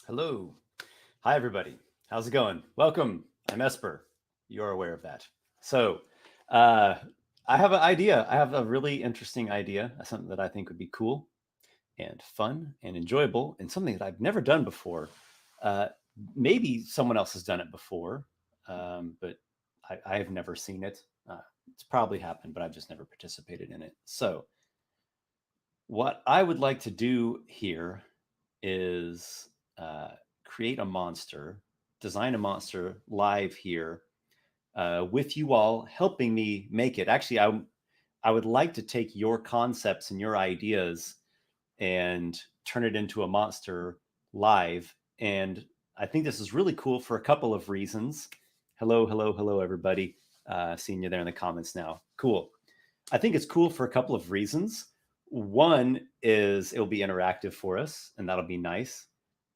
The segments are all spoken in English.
Hello. Hi, everybody. How's it going? Welcome. I'm Esper. You're aware of that. So, uh, I have an idea. I have a really interesting idea, something that I think would be cool and fun and enjoyable, and something that I've never done before. Uh, Maybe someone else has done it before, but I have never seen it. It's probably happened, but I've just never participated in it. So, what I would like to do here is create a monster, design a monster live here with you all helping me make it. Actually, I would like to take your concepts and your ideas and turn it into a monster live. And I think this is really cool for a couple of reasons. Hello, hello, hello, everybody. Seeing you there in the comments now. Cool. I think it's cool for a couple of reasons. One is it'll be interactive for us, and that'll be nice.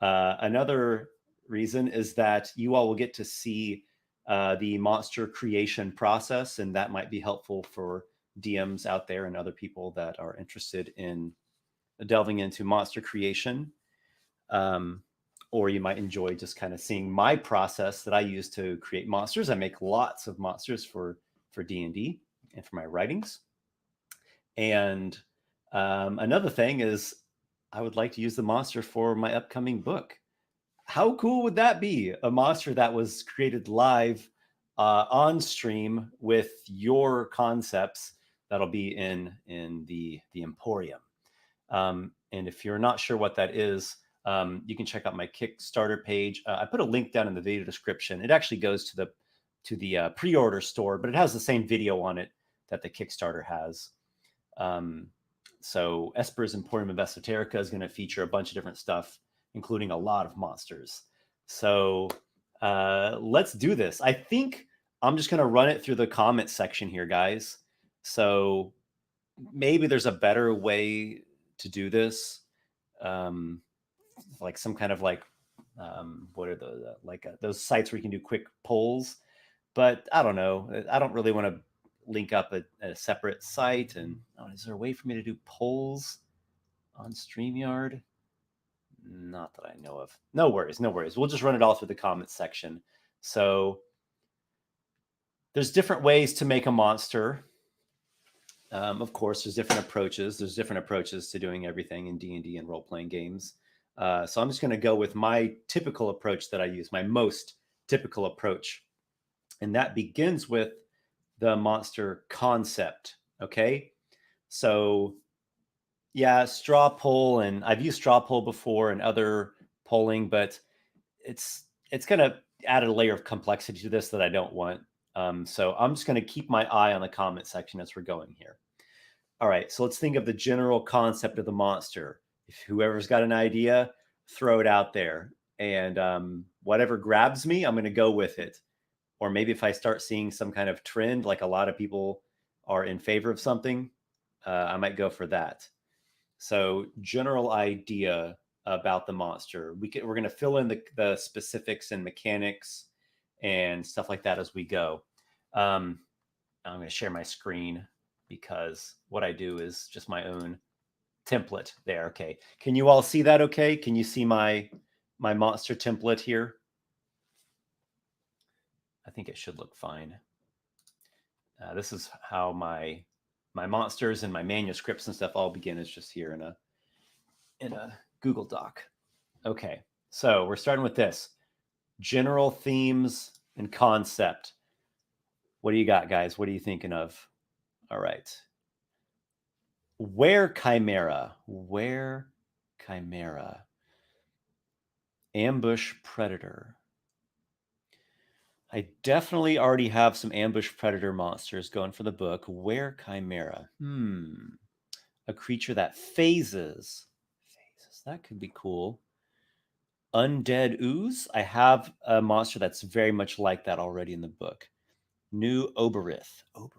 Another reason is that you all will get to see the monster creation process, and that might be helpful for DMs out there and other people that are interested in delving into monster creation. Um, or you might enjoy just kind of seeing my process that I use to create monsters. I make lots of monsters for D&D and for my writings. And another thing is, I would like to use the monster for my upcoming book. How cool would that be? A monster that was created live on stream with your concepts. That'll be in the Emporium. And if you're not sure what that is, you can check out my Kickstarter page. I put a link down in the video description. It actually goes to the pre-order store, but it has the same video on it that the Kickstarter has. Um, so Esper's Emporium of Esoterica is going to feature a bunch of different stuff, including a lot of monsters. So let's do this. I think I'm just going to run it through the comment section here, guys. So maybe there's a better way to do this. Um, like some kind of like, what are those sites where you can do quick polls? But I don't know. I don't really want to link up a separate site. And is there a way for me to do polls on StreamYard? Not that I know of. No worries, no worries. We'll just run it all through the comments section. So there's different ways to make a monster. Of course, there's different approaches. There's different approaches to doing everything in D&D and role-playing games. So I'm just going to go with my typical approach that I use, my most typical approach. And that begins with the monster concept. Okay. So yeah, straw poll, and I've used straw poll before and other polling, but it's going to add a layer of complexity to this that I don't want. So I'm just going to keep my eye on the comment section as we're going here. All right, so let's think of the general concept of the monster. If whoever's got an idea, throw it out there, and whatever grabs me, I'm going to go with it. Or maybe if I start seeing some kind of trend, like a lot of people are in favor of something, I might go for that. So general idea about the monster. We're going to fill in the specifics and mechanics and stuff like that as we go. I'm going to share my screen because what I do is just my own template there. Okay. Can you all see that okay? Can you see my monster template here? I think it should look fine. This is how my monsters and my manuscripts and stuff all begin. Is just here in a Google Doc. Okay, so we're starting with this general themes and concept. What do you got, guys? What are you thinking of? All right. Where Chimera? Where Chimera? Ambush Predator. I definitely already have some ambush predator monsters going for the book. Where Chimera? A creature that phases. Phases. That could be cool. Undead Ooze. I have a monster that's very much like that already in the book. New Oberith. Oberith.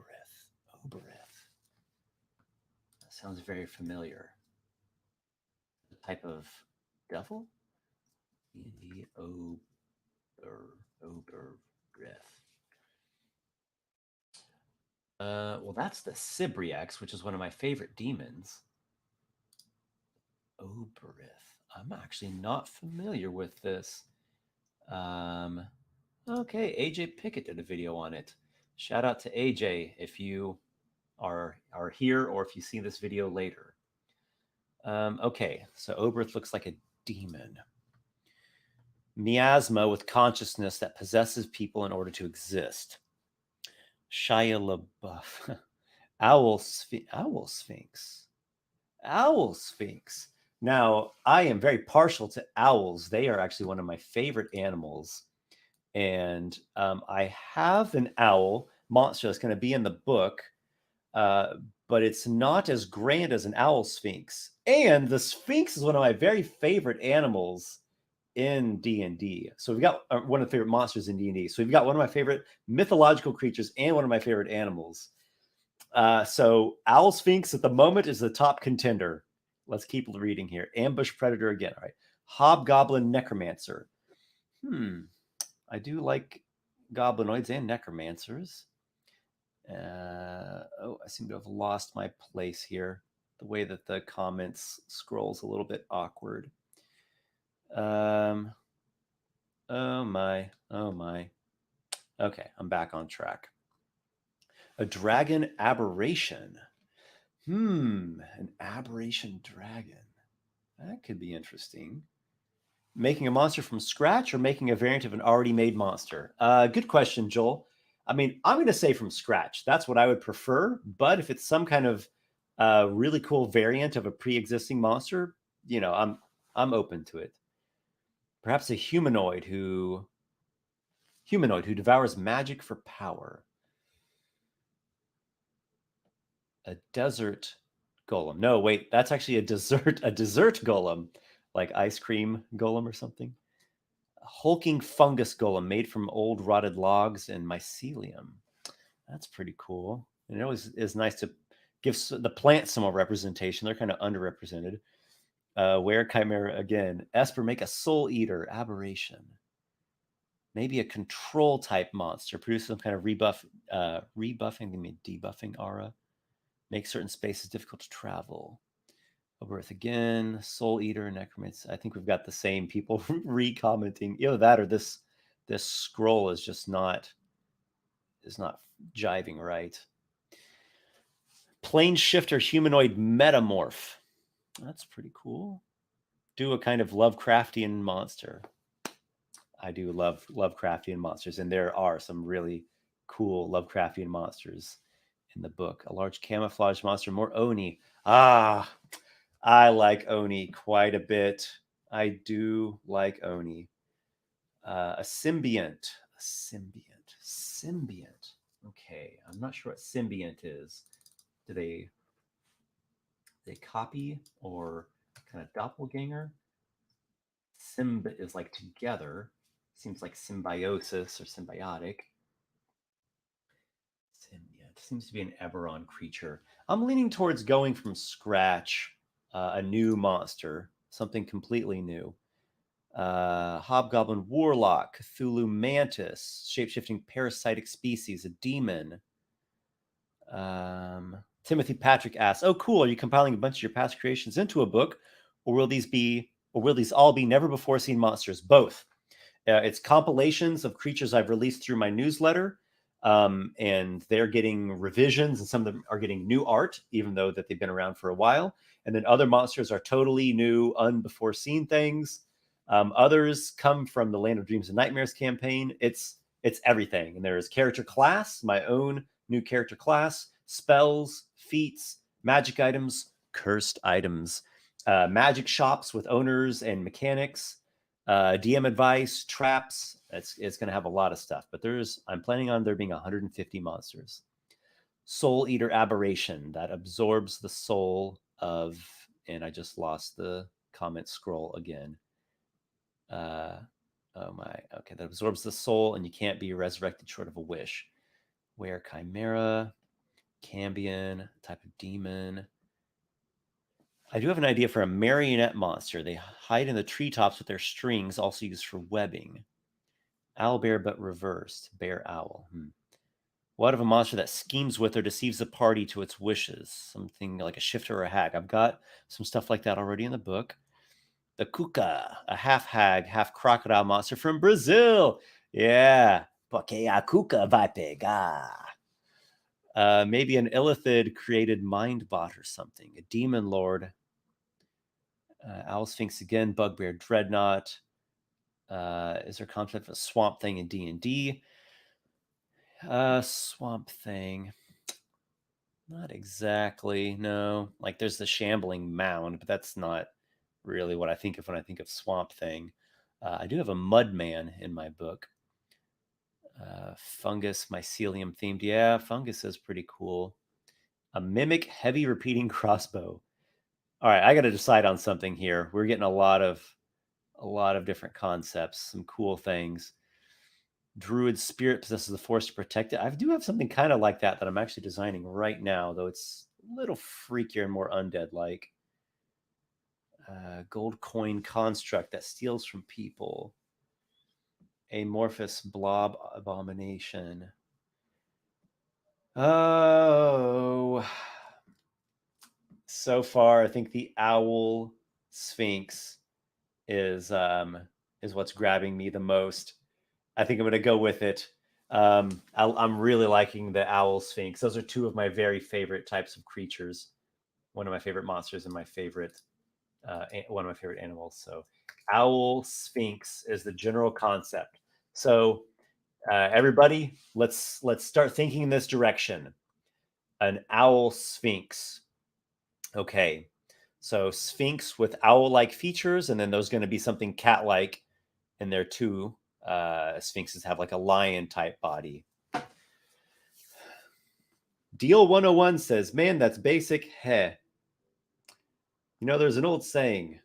That sounds very familiar. The type of devil? The Oberith. Well, that's the Sibriax, which is one of my favorite demons. Oberith. I'm actually not familiar with this. Um, okay, AJ Pickett did a video on it. Shout out to AJ if you are here or if you see this video later. Okay, so Oberth looks like a demon. Miasma with consciousness that possesses people in order to exist. Shia LaBeouf. Owl Sphinx. Owl Sphinx. Now, I am very partial to owls. They are actually one of my favorite animals. And I have an owl monster that's going to be in the book, but it's not as grand as an owl sphinx. And the sphinx is one of my very favorite animals in D&D. So we've got one of the favorite monsters in D&D. So we've got one of my favorite mythological creatures and one of my favorite animals. So owl sphinx at the moment is the top contender. Let's keep reading here. Ambush predator again. All right. Hobgoblin necromancer. I do like goblinoids and necromancers. I seem to have lost my place here. The way that the comments scrolls a little bit awkward. Oh my. Okay, I'm back on track. A dragon aberration. An aberration dragon. That could be interesting. Making a monster from scratch or making a variant of an already made monster? Good question, Joel. I mean, I'm going to say from scratch. That's what I would prefer. But if it's some kind of really cool variant of a pre-existing monster, I'm open to it. Perhaps a humanoid who devours magic for power. A desert golem. No, wait, that's actually a dessert golem, like ice cream golem or something. A hulking fungus golem made from old rotted logs and mycelium. That's pretty cool. And it always is nice to give the plants some more representation. They're kind of underrepresented. Where Chimera again. Esper, make a soul eater aberration. Maybe a control type monster. Produce some kind of rebuffing, debuffing aura. Make certain spaces difficult to travel. Oberth again. Soul eater, necromancer. I think we've got the same people re-commenting. Either that or this scroll is just not jiving right. Plane shifter humanoid metamorph. That's pretty cool. Do a kind of Lovecraftian monster. I do love Lovecraftian monsters, and there are some really cool Lovecraftian monsters in the book. A large camouflage monster, more Oni. I like Oni quite a bit. I do like Oni. A symbiont. Okay, I'm not sure what symbiont is. Do they copy or kind of doppelganger? Symb is like together. Seems like symbiosis or symbiotic. Symbiont seems to be an Eberron creature. I'm leaning towards going from scratch, a new monster, something completely new. Hobgoblin Warlock, Cthulhu Mantis, shapeshifting parasitic species, a demon. Timothy Patrick asks, "Oh, cool! Are you compiling a bunch of your past creations into a book, or will these all be never before seen monsters?" Both. It's compilations of creatures I've released through my newsletter, and they're getting revisions, and some of them are getting new art, even though that they've been around for a while. And then other monsters are totally new, unbefore seen things. Others come from the Land of Dreams and Nightmares campaign. It's everything, and there is character class, my own new character class, spells, feats, magic items, cursed items, magic shops with owners and mechanics, DM advice, traps. It's going to have a lot of stuff, but I'm planning on there being 150 monsters. Soul Eater aberration that absorbs the soul of, and I just lost the comment scroll again. Oh my, okay, that absorbs the soul and you can't be resurrected short of a wish. Where Chimera, Cambion, type of demon. I do have an idea for a marionette monster. They hide in the treetops with their strings, also used for webbing. Owlbear, but reversed. Bear owl. What of a monster that schemes with or deceives the party to its wishes? Something like a shifter or a hag. I've got some stuff like that already in the book. The cuca, a half hag, half crocodile monster from Brazil. Yeah. Porque a cuca vai pegar. Maybe an illithid created mind bot or something. A demon lord. Owl Sphinx again. Bugbear Dreadnought. Is there concept of a swamp thing in D&D? Swamp thing. Not exactly. No. Like there's the shambling mound, but that's not really what I think of when I think of swamp thing. I do have a mudman in my book. Fungus, mycelium themed. Yeah, fungus is pretty cool. A mimic heavy repeating crossbow. All right, I got to decide on something here. We're getting a lot of different concepts, some cool things. Druid spirit possesses the force to protect it. I do have something kind of like that I'm actually designing right now, though it's a little freakier and more undead like. Gold coin construct that steals from people. Amorphous blob abomination. Oh, so far I think the owl sphinx is what's grabbing me the most. I think I'm going to go with it. I'm really liking the owl sphinx. Those are two of my very favorite types of creatures. One of my favorite monsters and my favorite one of my favorite animals. So, owl sphinx is the general concept. So, everybody, let's start thinking in this direction. An owl sphinx. Okay, so sphinx with owl-like features, and then there's going to be something cat-like in there too. Sphinxes have like a lion-type body. Deal 101 says, "Man, that's basic. Heh. You know, there's an old saying: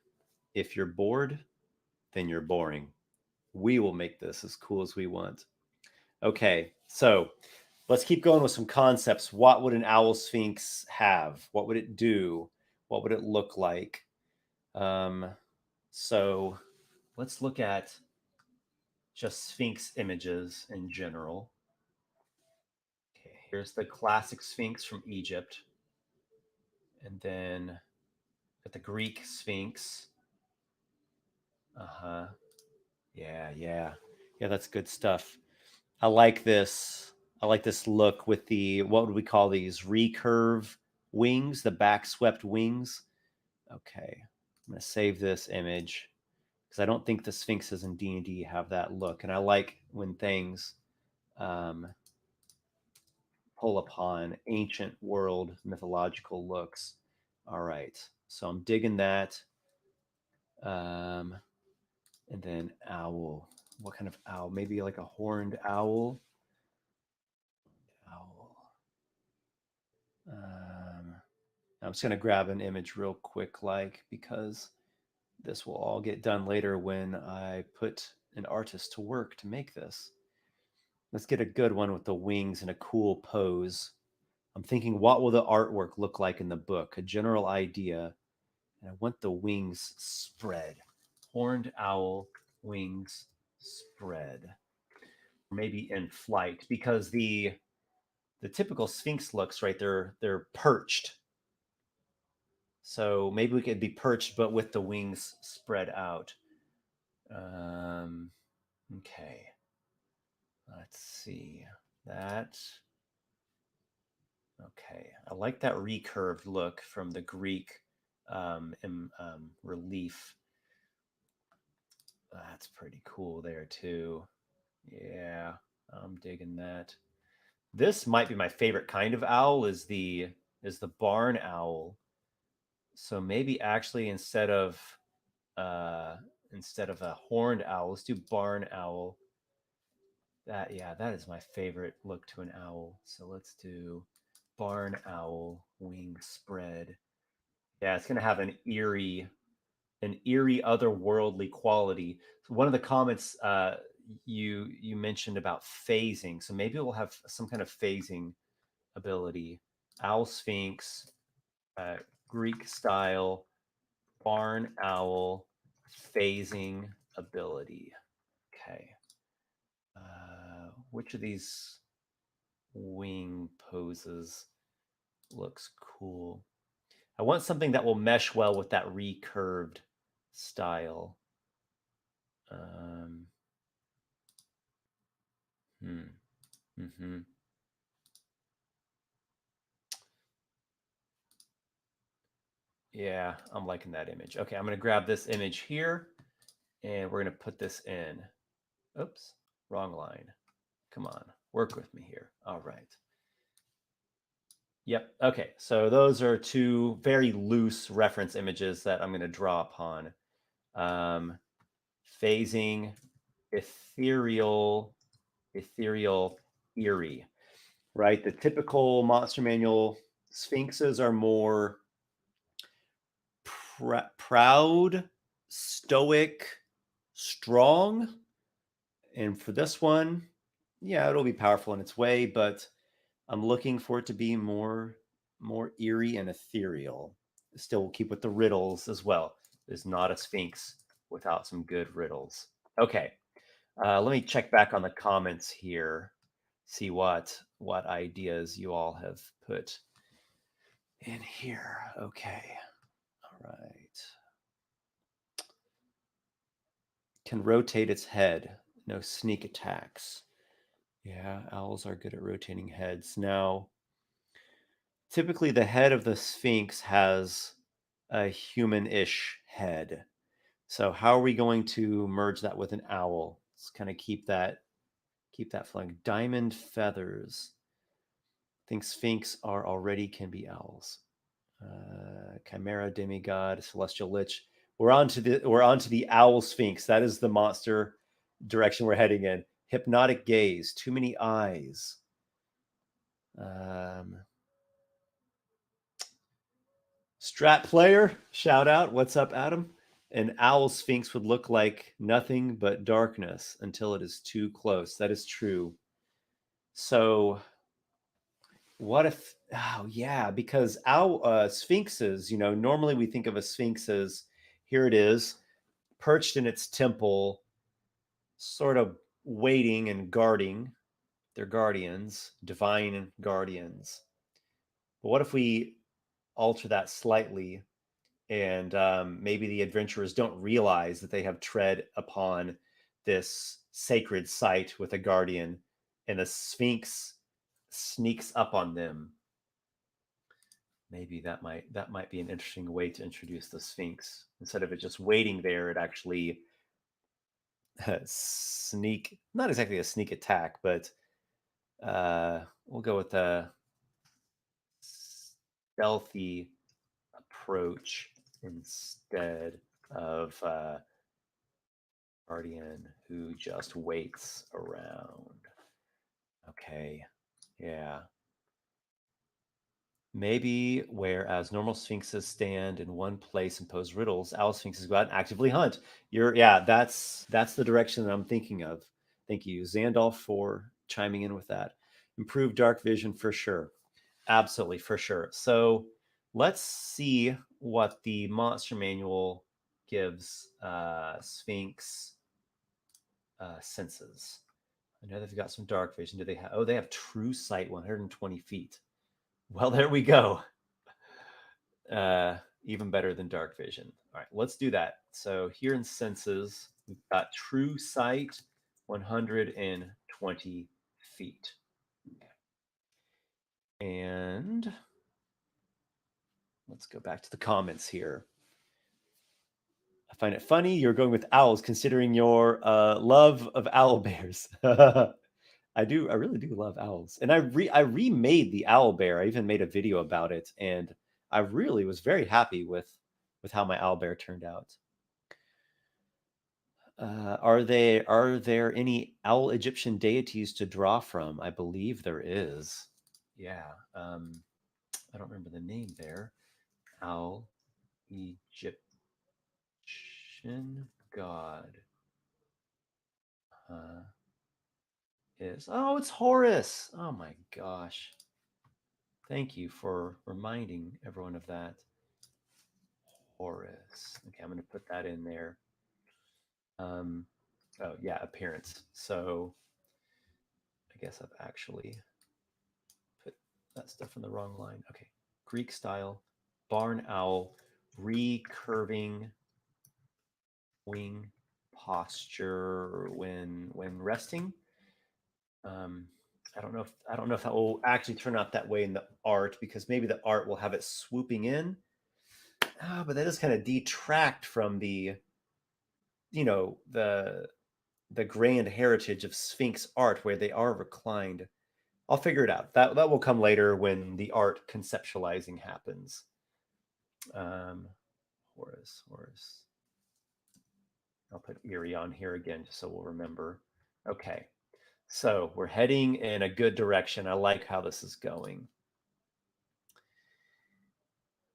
if you're bored, then you're boring. We will make this as cool as we want." Okay, so let's keep going with some concepts. What would an owl sphinx have? What would it do? What would it look like? So let's look at just sphinx images in general. Okay, here's the classic sphinx from Egypt. And then got the Greek sphinx. Uh-huh. Yeah, yeah. Yeah, that's good stuff. I like this. I like this look with the, what would we call these? Recurve wings, the back swept wings. Okay. I'm going to save this image because I don't think the sphinxes in D&D have that look. And I like when things pull upon ancient world mythological looks. All right. So I'm digging that. And then owl. What kind of owl? Maybe like a horned owl. Owl. I'm just going to grab an image real quick, like, because this will all get done later when I put an artist to work to make this. Let's get a good one with the wings and a cool pose. I'm thinking, what will the artwork look like in the book? A general idea. And I want the wings spread. Horned owl, wings spread. Maybe in flight, because the typical sphinx looks, right, they're perched. So maybe we could be perched, but with the wings spread out. Okay. Let's see. That. Okay. I like that recurved look from the Greek relief. That's pretty cool there too. Yeah, I'm digging that. This might be my favorite kind of owl is the barn owl. So maybe actually uh instead of a horned owl, let's do barn owl. That is my favorite look to an owl. So let's do barn owl wing spread. Yeah, it's gonna have an eerie otherworldly quality. So one of the comments you mentioned about phasing, so maybe it will have some kind of phasing ability. Owl sphinx, Greek style, barn owl, phasing ability. Okay. Which of these wing poses looks cool? I want something that will mesh well with that recurved style. Mm-hmm. Yeah, I'm liking that image. Okay, I'm going to grab this image here and we're going to put this in. Oops, wrong line. Come on, work with me here. All right. Yep. Okay, so those are two very loose reference images that I'm going to draw upon. Phasing, ethereal, eerie, right? The typical monster manual sphinxes are more proud, stoic, strong. And for this one, yeah, it'll be powerful in its way, but I'm looking for it to be more eerie and ethereal. Still, we'll keep with the riddles as well. There's not a sphinx without some good riddles. Okay, let me check back on the comments here, see what ideas you all have put in here. Okay, all right. Can rotate its head. No sneak attacks. Yeah, owls are good at rotating heads. Now, typically the head of the Sphinx has a human-ish head. So how are we going to merge that with an owl? Let's kind of keep that flowing. Diamond feathers. I think Sphinx are already can be owls. Chimera, demigod, celestial lich. We're on to the owl Sphinx. That is the monster direction we're heading in. Hypnotic gaze. Too many eyes. Strat player, shout out. What's up, Adam? An owl sphinx would look like nothing but darkness until it is too close. That is true. So, what if? Oh, yeah, because owl sphinxes, normally we think of a sphinx as here it is, perched in its temple, sort of waiting and guarding. Their guardians, divine guardians. But what if we alter that slightly and maybe the adventurers don't realize that they have tread upon this sacred site with a guardian, and the sphinx sneaks up on them? Maybe that might be an interesting way to introduce the sphinx. Instead of it just waiting there, it actually sneak, not exactly a sneak attack, but we'll go with a stealthy approach instead of guardian who just waits around. Okay, yeah. Maybe whereas normal sphinxes stand in one place and pose riddles, owl sphinxes go out and actively hunt. That's the direction that I'm thinking of. Thank you, Zandolf, for chiming in with that. Improved dark vision for sure. Absolutely, for sure. So let's see what the monster manual gives Sphinx senses. I know they've got some dark vision. Do they have? Oh, they have true sight, 120 feet. Well, there we go. Even better than dark vision. All right, let's do that. So here in senses, we've got true sight, 120 feet. And let's go back to the comments here. I find it funny you're going with owls, considering your love of owl bears. I really do love owls, and I remade the owl bear. I even made a video about it, and I really was very happy with how my owl bear turned out. Are there any owl Egyptian deities to draw from? I believe there is. Yeah. I don't remember the name there. Owl Egyptian god. It's Horus. Oh my gosh. Thank you for reminding everyone of that. Horus. Okay, I'm going to put that in there. Oh yeah, appearance. So I guess I've actually put that stuff in the wrong line. Okay, Greek style, barn owl, recurving wing posture when resting. Um, I don't know if that will actually turn out that way in the art because maybe the art will have it swooping in. But that does kind of detract from the you know the grand heritage of Sphinx art where they are reclined. I'll figure it out. That will come later when the art conceptualizing happens. Um, Horus. I'll put Erie on here again just so we'll remember. Okay, so we're heading in a good direction. I like how this is going.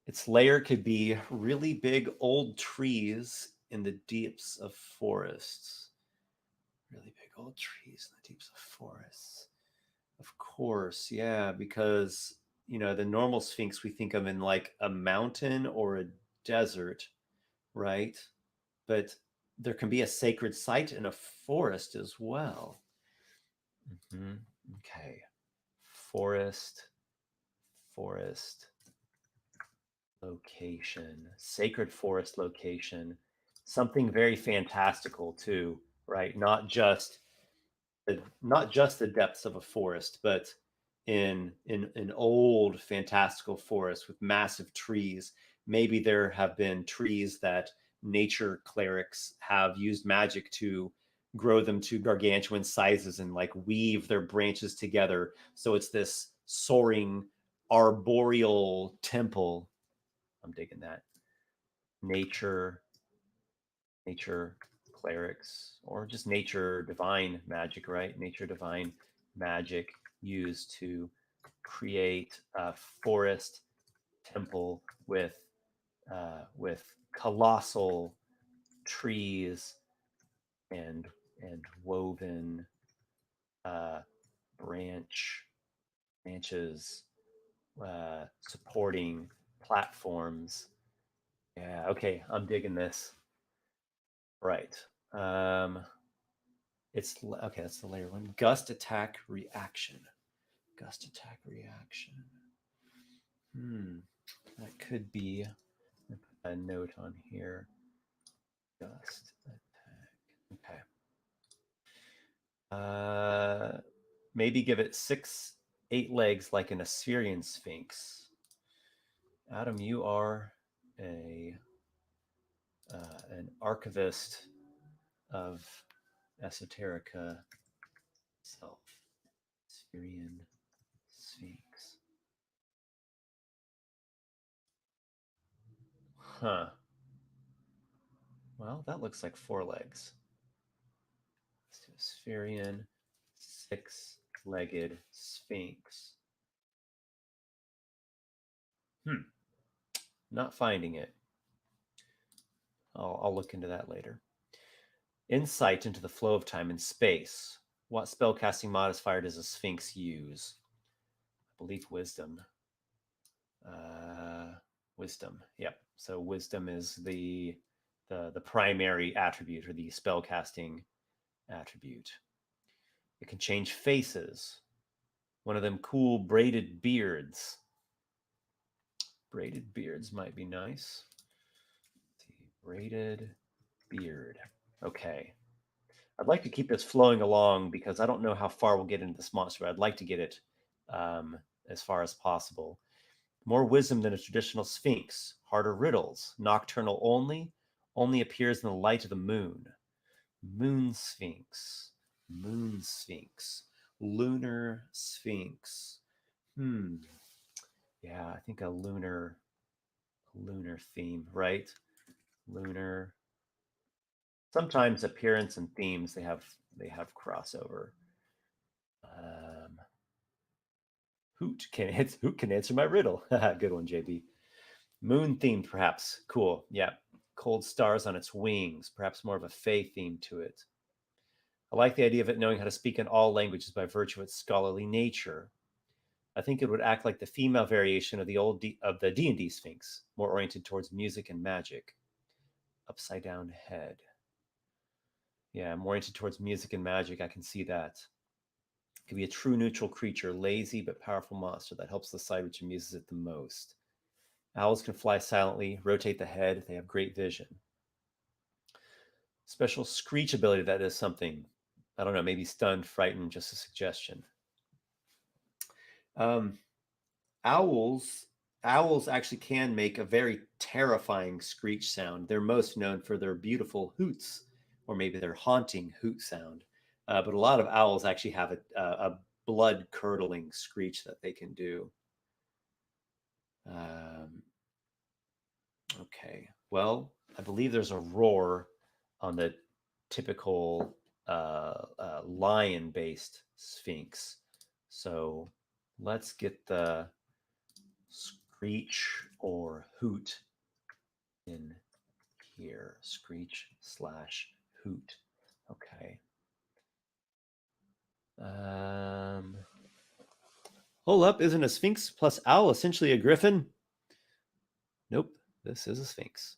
Its layer could be really big old trees in the deeps of forests. Really big old trees in the deeps of forests. Of course, yeah, because the normal Sphinx we think of in like a mountain or a desert, right? But there can be a sacred site in a forest as well. Mm-hmm. Okay. Forest, forest location, sacred forest location, something very fantastical too, right? Not just the depths of a forest, but in an old fantastical forest with massive trees. Maybe there have been trees that nature clerics have used magic to grow them to gargantuan sizes and like weave their branches together. So it's this soaring arboreal temple. I'm digging that. Nature nature clerics or just nature divine magic, right? Nature divine magic used to create a forest temple with colossal trees and woven uh, branch branches supporting platforms. Yeah, okay, I'm digging this. Right. Um, It's okay. That's the layer one. Gust attack reaction. Gust attack reaction. Hmm. That could be a note on here. Gust attack. Okay. Maybe give it 8 legs like an Assyrian Sphinx. Adam, you are a an archivist of esoterica self. Assyrian Sphinx. Huh. Well, that looks like 4 legs. Let's do Spherian 6-legged Sphinx. Not finding it. I'll look into that later. Insight into the flow of time and space. What spellcasting modifier does a Sphinx use? I believe wisdom. Wisdom. Yep. So wisdom is the primary attribute or the spellcasting attribute. It can change faces. One of them cool braided beards. Braided beards might be nice. Braided beard. Okay. I'd like to keep this flowing along because I don't know how far we'll get into this monster. I'd like to get it as far as possible. More wisdom than a traditional sphinx. Harder riddles. Nocturnal only appears in the light of the moon. Moon sphinx. Moon sphinx. Lunar sphinx. Yeah, I think a lunar theme, right? Lunar. Sometimes appearance and themes they have crossover. Hoot can answer my riddle. Good one, JB. Moon themed, perhaps. Cool. Yeah. Cold stars on its wings. Perhaps more of a fae theme to it. I like the idea of it knowing how to speak in all languages by virtue of its scholarly nature. I think it would act like the female variation of the D&D Sphinx, more oriented towards music and magic. Upside down head. Yeah, more oriented towards music and magic. I can see that. It could be a true neutral creature, lazy but powerful monster that helps the side which amuses it the most. Owls can fly silently, rotate the head. They have great vision. Special screech ability. That is something. I don't know. Maybe stunned, frightened. Just a suggestion. Um, owls. Owls actually can make a very terrifying screech sound. They're most known for their beautiful hoots, or maybe their haunting hoot sound. But a lot of owls actually have a blood curdling screech that they can do. Um, okay. Well, I believe there's a roar on the typical lion based sphinx. So let's get the screech or hoot in here. Screech slash hoot. Okay. Hold up. Isn't a sphinx plus owl essentially a griffin? Nope. This is a sphinx.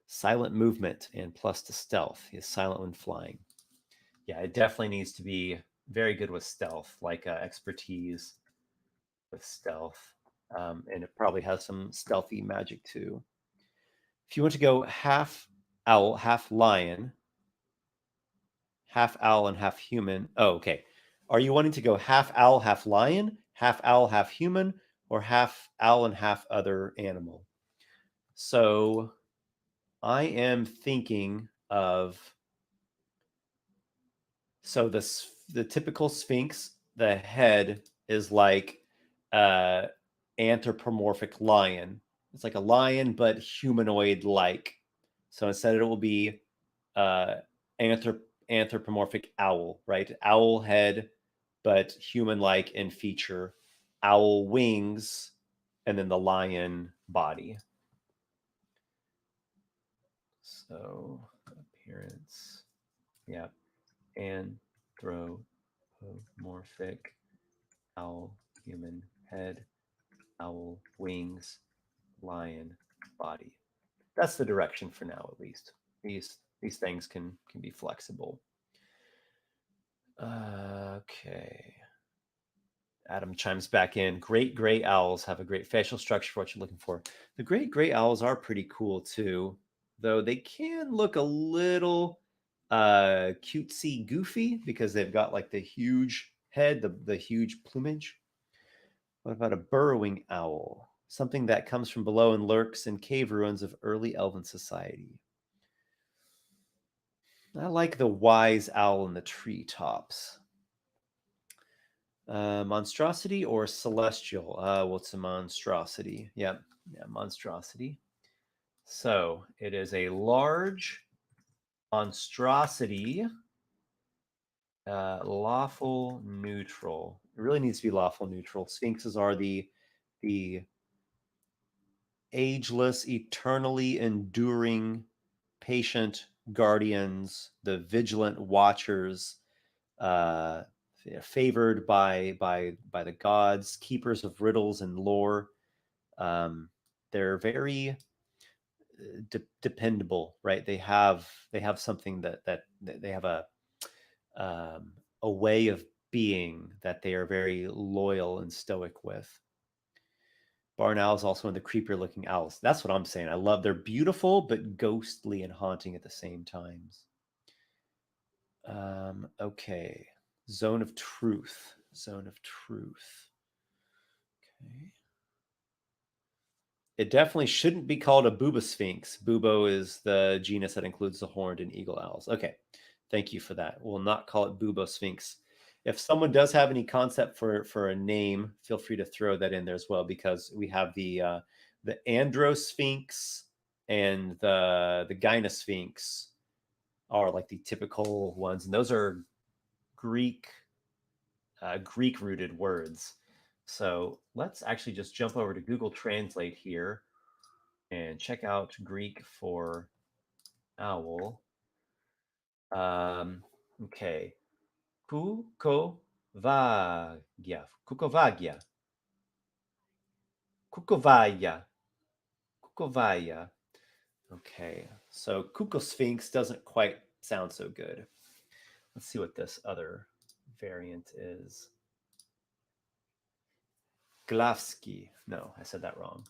Silent movement and plus to stealth. He is silent when flying. Yeah, it definitely needs to be very good with stealth, like expertise with stealth. And it probably has some stealthy magic too. If you want to go half owl, half lion, half owl, and half human. Oh, okay. Are you wanting to go half owl, half lion, half owl, half human, or half owl and half other animal? So I am thinking of the typical sphinx, the head is like uh anthropomorphic lion. It's like a lion but humanoid like. So instead it will be uh anthropomorphic owl, right? Owl head but human like in feature, owl wings, and then the lion body. So appearance, yeah, anthropomorphic owl human head, owl wings, lion body. That's the direction for now, at least. These things can be flexible. Okay. Adam chimes back in. Great gray owls have a great facial structure for what you're looking for. The great gray owls are pretty cool too, though they can look a little cutesy goofy because they've got like the huge head, the huge plumage. What about a burrowing owl? Something that comes from below and lurks in cave ruins of early elven society. I like the wise owl in the treetops. Monstrosity or celestial? What's a monstrosity? Yep, yeah, monstrosity. So it is a large monstrosity, lawful neutral. It really needs to be lawful neutral. Sphinxes are the ageless, eternally enduring, patient guardians, the vigilant watchers, uh, favored by the gods, keepers of riddles and lore. Um, they're very dependable, right? They have something that they have a way of being that they are very loyal and stoic with. Barn owl is also one of the creepier looking owls. That's what I'm saying. I love they're beautiful but ghostly and haunting at the same times. Okay. Zone of truth. Zone of truth. Okay. It definitely shouldn't be called a Bubo Sphinx. Bubo is the genus that includes the horned and eagle owls. Okay. Thank you for that. We'll not call it Bubo Sphinx. If someone does have any concept for a name, feel free to throw that in there as well, because we have the Androsphinx and the Gynosphinx are like the typical ones, and those are Greek Greek rooted words. So let's actually just jump over to Google Translate here and check out Greek for owl. Okay. Kukovagia. Kukovagia. Kukovaya. Kukovaya. Okay. So Kukosphinx doesn't quite sound so good. Let's see what this other variant is. Glavsky. No, I said that wrong.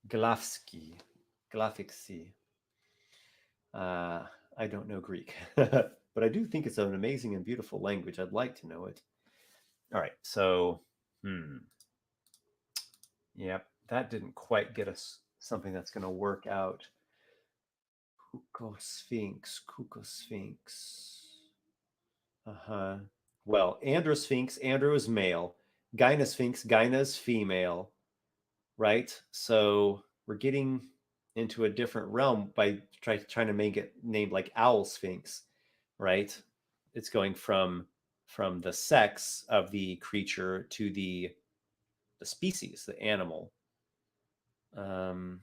Glavsky. Glafixi. I don't know Greek, but I do think it's an amazing and beautiful language. I'd like to know it. All right, so, yep, that didn't quite get us something that's going to work out. Cucosphinx, Cucosphinx. Uh-huh. Well, Androsphinx, Andro is male. Gynosphinx, Gyna is female, right? So we're getting into a different realm by trying to make it named like Owl Sphinx, right? It's going from the sex of the creature to the species, the animal. Um,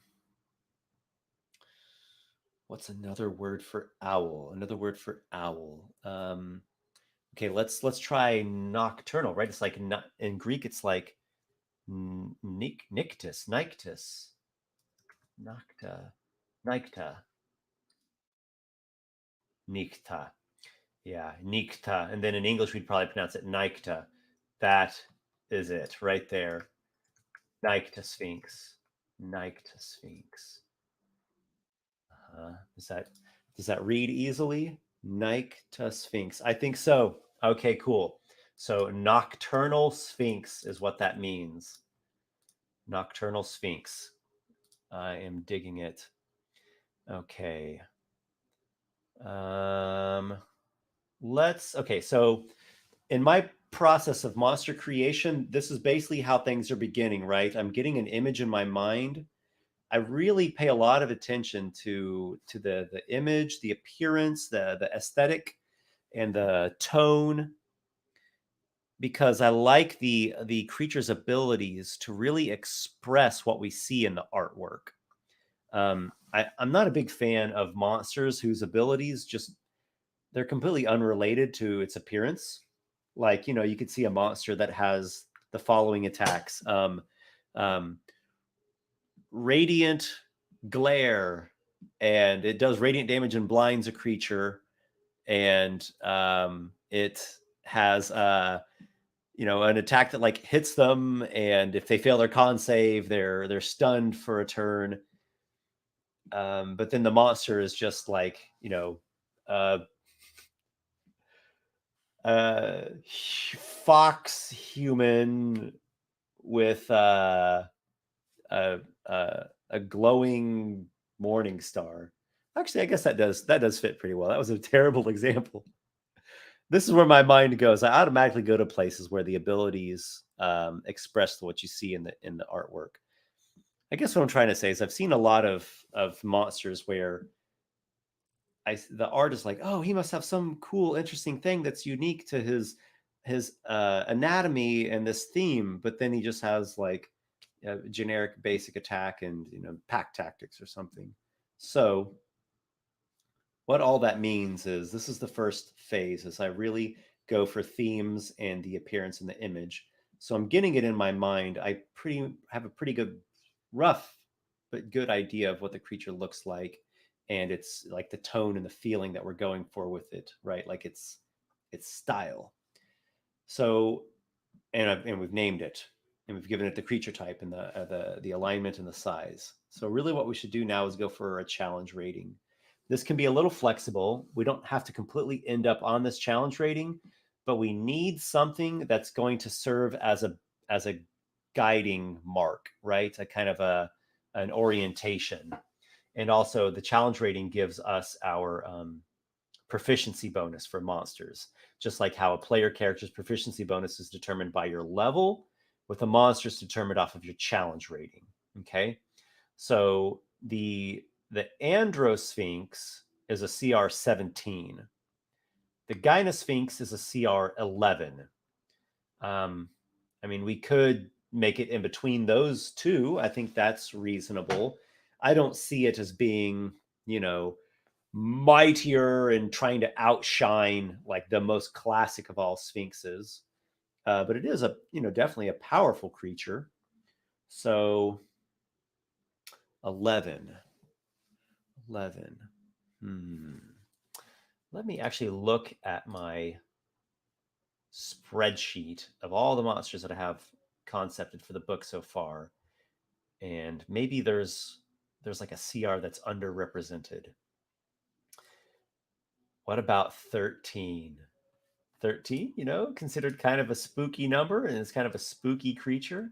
what's another word for owl? Another word for owl. Okay, let's try nocturnal, right? It's like not in Greek. It's like nictus, nocta, nicta, nicta. Yeah, nicta. And then in English, we'd probably pronounce it nicta. That is it right there. Nicta Sphinx. Nicta Sphinx. Does that read easily? Nicta Sphinx. I think so. Okay, cool. So nocturnal Sphinx is what that means. Nocturnal Sphinx. I am digging it. Okay. Okay, so in my process of monster creation, this is basically how things are beginning, right? I'm getting an image in my mind. I really pay a lot of attention to the image, the appearance, the aesthetic, and the tone, because I like the creature's abilities to really express what we see in the artwork. I'm not a big fan of monsters whose abilities just they're completely unrelated to its appearance. Like, you could see a monster that has the following attacks: um, radiant glare, and it does radiant damage and blinds a creature, and it has an attack that like hits them, and if they fail their con save, they're stunned for a turn. But then the monster is just like uh, uh, fox human with a, a glowing morning star. Actually, I guess that does fit pretty well. That was a terrible example. This is where my mind goes. I automatically go to places where the abilities express what you see in the artwork. I guess what I'm trying to say is I've seen a lot of monsters where the art is like, oh, he must have some cool, interesting thing that's unique to his anatomy and this theme, but then he just has like a generic basic attack and pack tactics or something. So what all that means is this is the first phase, is I really go for themes and the appearance in the image. So I'm getting it in my mind. I pretty have a pretty good rough but good idea of what the creature looks like, and it's like the tone and the feeling that we're going for with it, right? Like it's style. So and we've named it, and we've given it the creature type and the alignment and the size. So really, what we should do now is go for a challenge rating. This can be a little flexible. We don't have to completely end up on this challenge rating, but we need something that's going to serve as a guiding mark, right? A kind of an orientation, and also the challenge rating gives us our proficiency bonus for monsters. Just like how a player character's proficiency bonus is determined by your level, with a monster is determined off of your challenge rating. Okay, so the Androsphinx is a CR 17. The Gynosphinx is a CR 11. I mean, we could make it in between those two. I think that's reasonable. I don't see it as being, mightier and trying to outshine like the most classic of all sphinxes. But it is definitely a powerful creature. So 11. 11. Let me actually look at my spreadsheet of all the monsters that I have concepted for the book so far, and maybe there's like a CR that's underrepresented. What about 13? 13, considered kind of a spooky number, and it's kind of a spooky creature.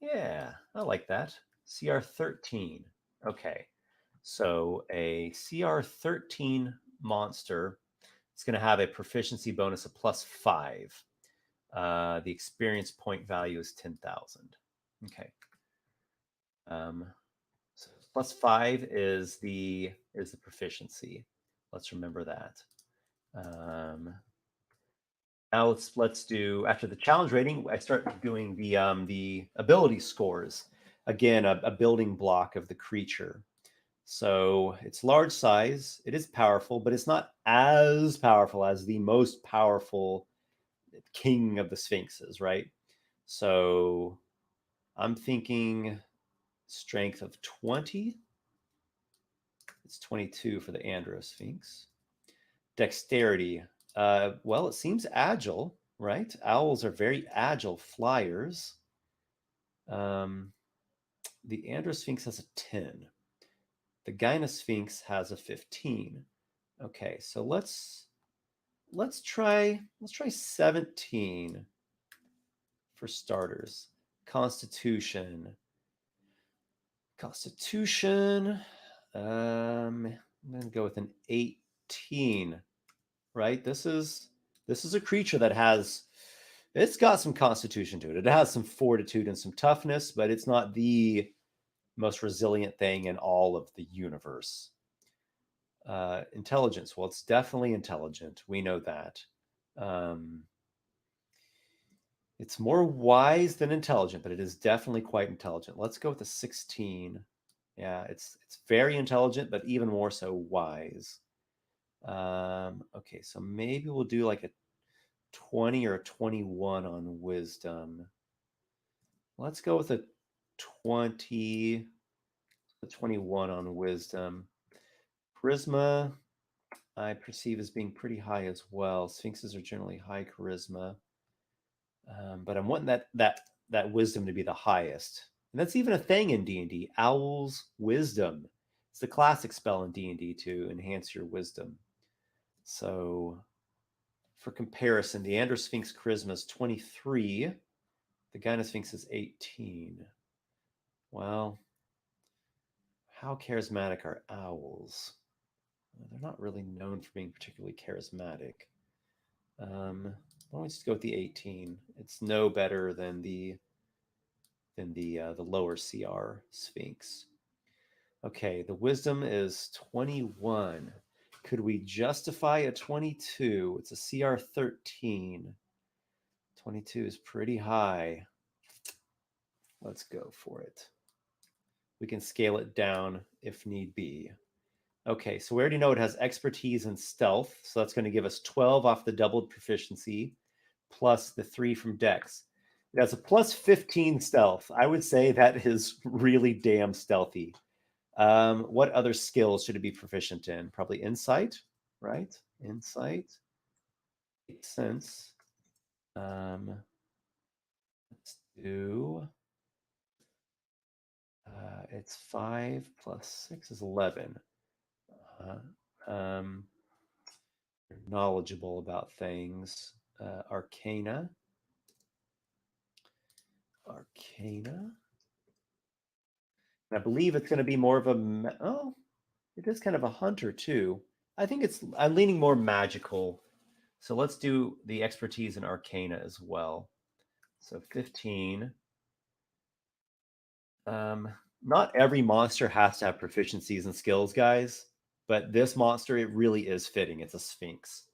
Yeah, I like that. CR 13. Okay. So a CR 13 monster, it's going to have a proficiency bonus of +5. The experience point value is 10,000. Okay. So +5 is the proficiency. Let's remember that. Now let's do, after the challenge rating, I start doing the ability scores. Again, a building block of the creature. So it's large size. It is powerful, but it's not as powerful as the most powerful king of the Sphinxes, right? So I'm thinking strength of 20. It's 22 for the Androsphinx. Dexterity. Well, it seems agile, right? Owls are very agile flyers. The Androsphinx has a 10. The Gynosphinx has a 15. Okay, so let's try 17 for starters. Constitution. I'm gonna go with an 18. Right? This is a creature that it's got some constitution to it. It has some fortitude and some toughness, but it's not the most resilient thing in all of the universe. Intelligence. Well, it's definitely intelligent. We know that. It's more wise than intelligent, but it is definitely quite intelligent. Let's go with a 16. Yeah, it's very intelligent, but even more so wise. Okay, so maybe we'll do like a 20 or a 21 on wisdom. Let's go with a 20, a 21 on wisdom. Charisma, I perceive as being pretty high as well. Sphinxes are generally high charisma, but I'm wanting that wisdom to be the highest, and that's even a thing in D&D. Owl's wisdom. It's the classic spell in D&D to enhance your wisdom. So, for comparison, the Androsphinx charisma is 23. The Gynosphinx is 18. Well, how charismatic are owls? They're not really known for being particularly charismatic. Why don't we just go with the 18? It's no better than the lower CR Sphinx. Okay, the wisdom is 21. Could we justify a 22? It's a CR 13. 22 is pretty high. Let's go for it. We can scale it down if need be. Okay, so we already know it has expertise and stealth, so that's going to give us 12 off the doubled proficiency, plus the 3 from Dex. It has a plus 15 stealth. I would say that is really damn stealthy. What other skills should it be proficient in? Probably insight, right? Insight makes sense. Let's do. It's 5 plus 6 is 11. You're knowledgeable about things. Arcana. Arcana. And I believe it's going to be more of a. Oh, it is kind of a hunter too. I'm leaning more magical. So let's do the expertise in Arcana as well. So 15. Not every monster has to have proficiencies and skills, guys. But this monster, it really is fitting. It's a Sphinx.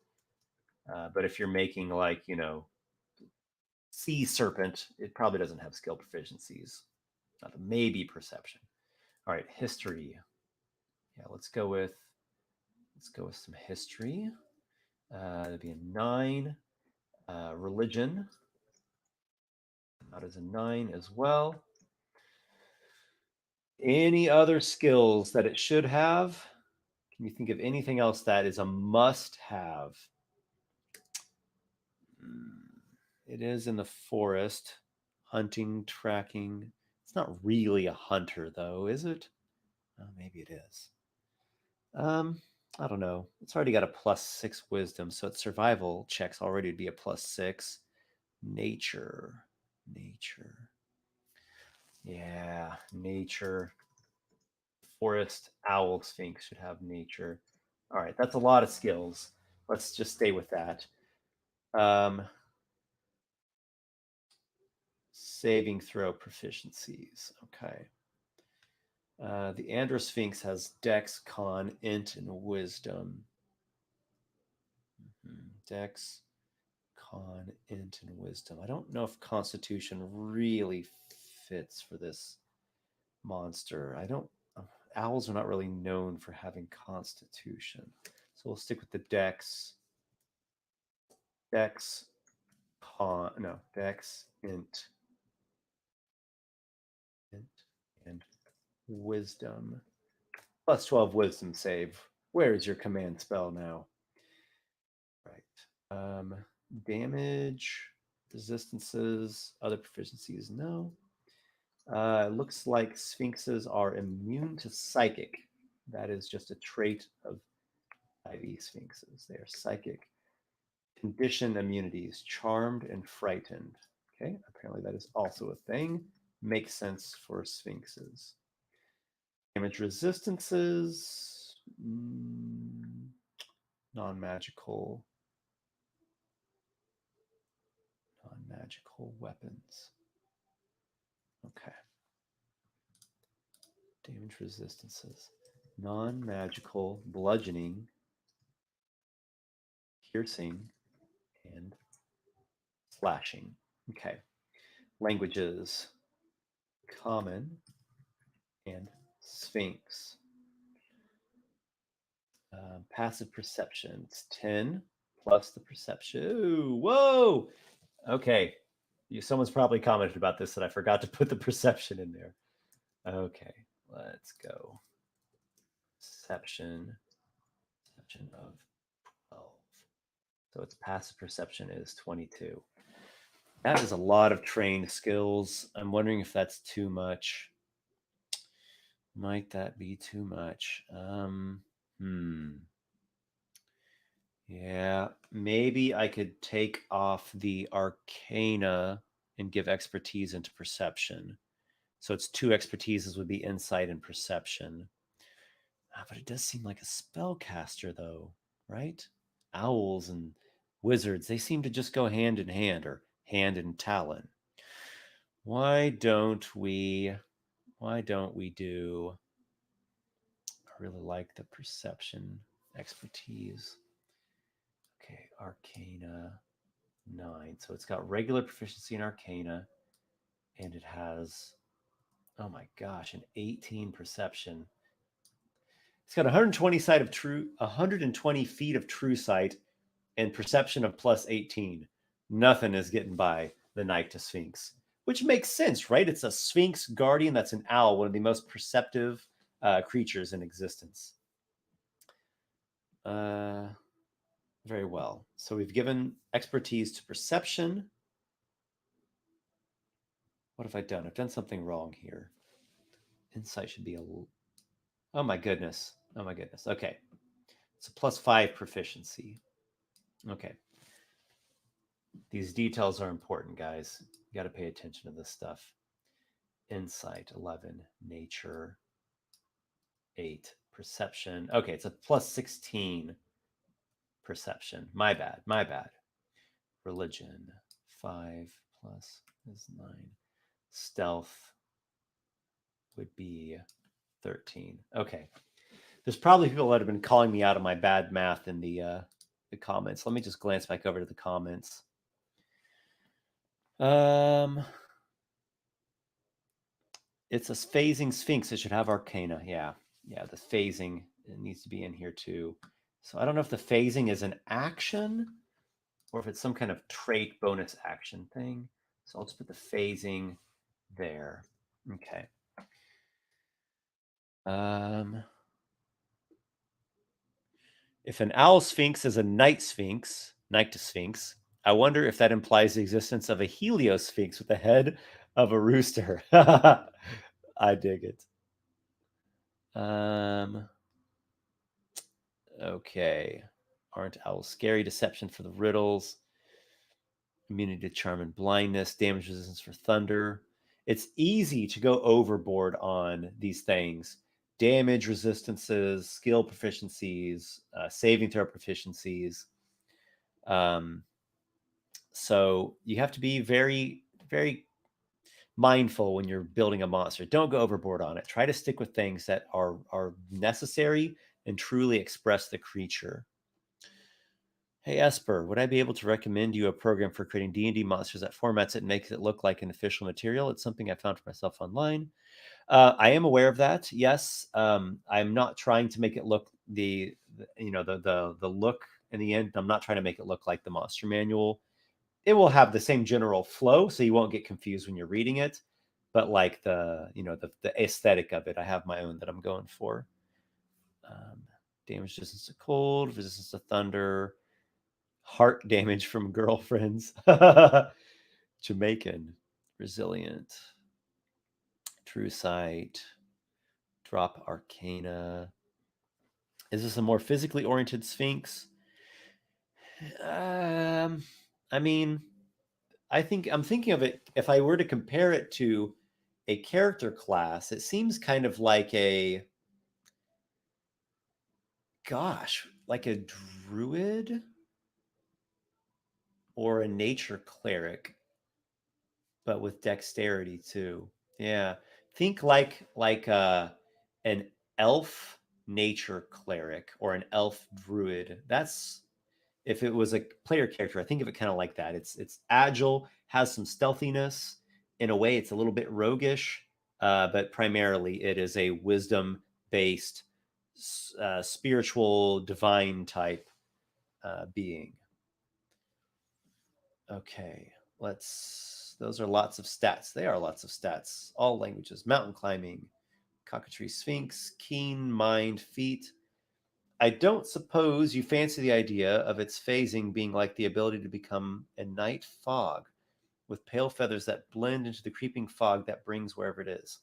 But if you're making like, sea serpent, it probably doesn't have skill proficiencies. Maybe perception. All right, history. Yeah, let's go with some history. That'd be a 9. Religion. That is a 9 as well. Any other skills that it should have? Can you think of anything else that is a must-have? It is in the forest. Hunting, tracking. It's not really a hunter, though, is it? Oh, maybe it is. I don't know. It's already got a +6 wisdom, so its survival checks already would be a +6. Nature. Nature. Yeah, nature. Forest owl sphinx should have nature. All right, that's a lot of skills. Let's just stay with that. Saving throw proficiencies. Okay. The Androsphinx has Dex, Con, Int, and Wisdom. Dex, Con, Int, and Wisdom. I don't know if Constitution really fits for this monster. I don't. Owls are not really known for having Constitution, so we'll stick with the Dex. Dex, Con. No, Dex, Int, and Wisdom. +12 Wisdom save. Where is your command spell now? Right. Damage, resistances, other proficiencies. No. Looks like sphinxes are immune to psychic. That is just a trait of IV sphinxes. They are psychic. Condition immunities, charmed and frightened. Okay, apparently that is also a thing. Makes sense for sphinxes. Damage resistances, non-magical weapons. Okay. Damage resistances. Non-magical bludgeoning, piercing, and slashing. Okay. Languages. Common and Sphinx. Passive perception. It's 10 plus the perception. Ooh, whoa. Okay. Someone's probably commented about this that I forgot to put the perception in there. Okay. Let's go. Perception of 12. So its passive perception is 22. That is a lot of trained skills. I'm wondering if that's too much. Might that be too much? Yeah, maybe I could take off the Arcana and give expertise into perception. So it's 2 expertises would be insight and perception. But it does seem like a spellcaster, though, right? Owls and wizards, they seem to just go hand in hand, or hand in talon. Why don't we do? I really like the perception expertise. Okay, Arcana 9. So it's got regular proficiency in Arcana, and it has, oh my gosh, an 18 perception. It's got 120 feet of true sight, and perception of +18. Nothing is getting by the Nyctosphinx, which makes sense, right? It's a Sphinx guardian that's an owl, one of the most perceptive creatures in existence. Very well. So we've given expertise to perception. What have I done? I've done something wrong here. Insight should be a... Oh my goodness. Oh my goodness. Okay. It's a +5 proficiency. Okay. These details are important, guys. You got to pay attention to this stuff. Insight 11, nature 8, perception. Okay, it's a +16 perception. My bad. Religion 5 plus is 9. Stealth would be 13. Okay. There's probably people that have been calling me out of my bad math in the comments. Let me just glance back over to the comments. It's a phasing sphinx. It should have Arcana. Yeah, the phasing, it needs to be in here too. So I don't know if the phasing is an action or if it's some kind of trait bonus action thing. So I'll just put the phasing there. Okay. If an owl sphinx is a night sphinx, Nyctosphinx, I wonder if that implies the existence of a heliosphinx with the head of a rooster. I dig it. Okay. Aren't owls scary? Deception for the riddles. Immunity to charm and blindness. Damage resistance for thunder. It's easy to go overboard on these things. Damage resistances, skill proficiencies, saving throw proficiencies. Um, so you have to be very, very mindful when you're building a monster. Don't go overboard on it. Try to stick with things that are necessary and truly express the creature. Hey Esper, would I be able to recommend you a program for creating D&D monsters that formats it and makes it look like an official material? It's something I found for myself online. I am aware of that. Yes, I'm not trying to make it look the look in the end. I'm not trying to make it look like the monster manual. It will have the same general flow, so you won't get confused when you're reading it. But like the aesthetic of it, I have my own that I'm going for. Damage resistance to cold, resistance to thunder, heart damage from girlfriends. Jamaican, resilient, true sight, drop arcana. Is this a more physically oriented Sphinx? Um, I mean, I think I'm thinking of it. If I were to compare it to a character class, it seems kind of like like a druid or a nature cleric, but with dexterity too. Yeah, think like an elf nature cleric or an elf druid. That's if it was a player character. I think of it kind of like that. It's agile, has some stealthiness. In a way, it's a little bit roguish, but primarily it is a wisdom based, spiritual, divine type being. Okay, those are lots of stats. They are lots of stats. All languages, mountain climbing, cockatree sphinx, keen mind feat. I don't suppose you fancy the idea of its phasing being like the ability to become a night fog with pale feathers that blend into the creeping fog that brings wherever it is.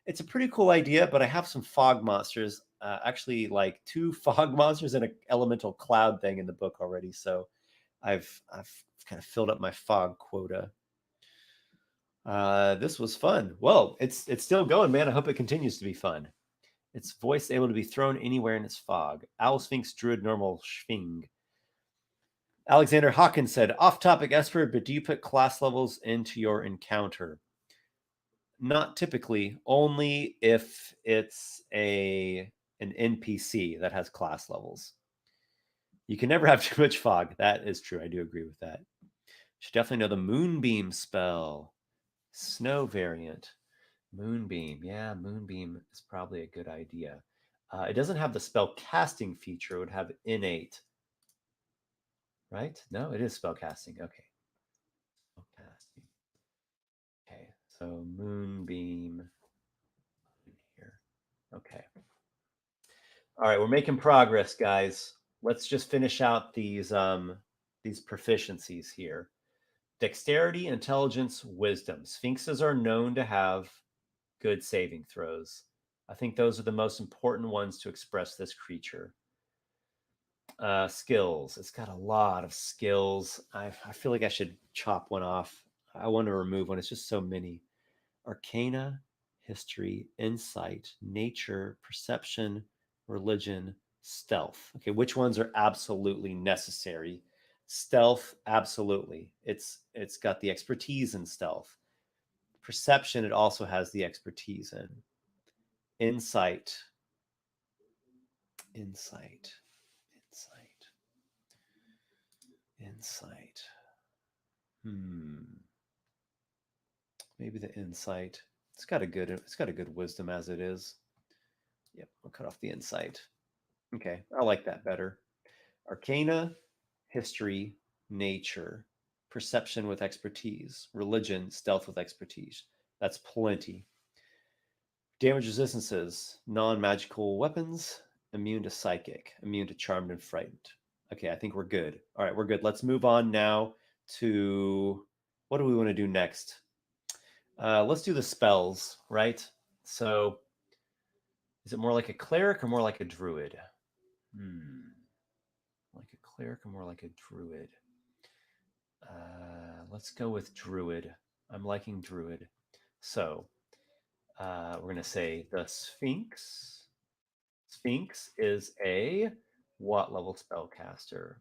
It's a pretty cool idea, but I have some fog monsters, actually like two fog monsters and an elemental cloud thing in the book already. So I've kind of filled up my fog quota. This was fun. Well, it's still going, man. I hope it continues to be fun. Its voice able to be thrown anywhere in its fog. Owl Sphinx Druid Normal Schwing. Alexander Hawkins said, off topic, Esper, but do you put class levels into your encounter? Not typically, only if it's an NPC that has class levels. You can never have too much fog. That is true. I do agree with that. Should definitely know the Moonbeam spell. Snow variant. Moonbeam. Yeah, Moonbeam is probably a good idea. It doesn't have the spell casting feature. It would have innate. Right? No, it is spell casting. Okay. Spell casting. Okay. So Moonbeam here. Okay. All right, we're making progress, guys. Let's just finish out these proficiencies here. Dexterity, intelligence, wisdom. Sphinxes are known to have good saving throws. I think those are the most important ones to express this creature. Skills. It's got a lot of skills. I feel like I should chop one off. I want to remove one. It's just so many. Arcana, history, insight, nature, perception, religion, stealth. Okay, which ones are absolutely necessary? Stealth, absolutely. It's got the expertise in stealth. Perception, it also has the expertise in. Insight, insight, insight, insight. Maybe the insight. It's got a good wisdom as it is. Yep, I'll cut off the insight. Okay, I like that better. Arcana, history, nature, perception with expertise, religion, stealth with expertise. That's plenty. Damage resistances, non magical weapons, immune to psychic, immune to charmed and frightened. Okay, I think we're good. All right, we're good. Let's move on now to what do we want to do next? Let's do the spells, right? So, is it more like a cleric or more like a druid? Hmm. Like a cleric or more like a druid? Let's go with druid. I'm liking druid. So we're going to say the Sphinx. Sphinx is a what level spellcaster?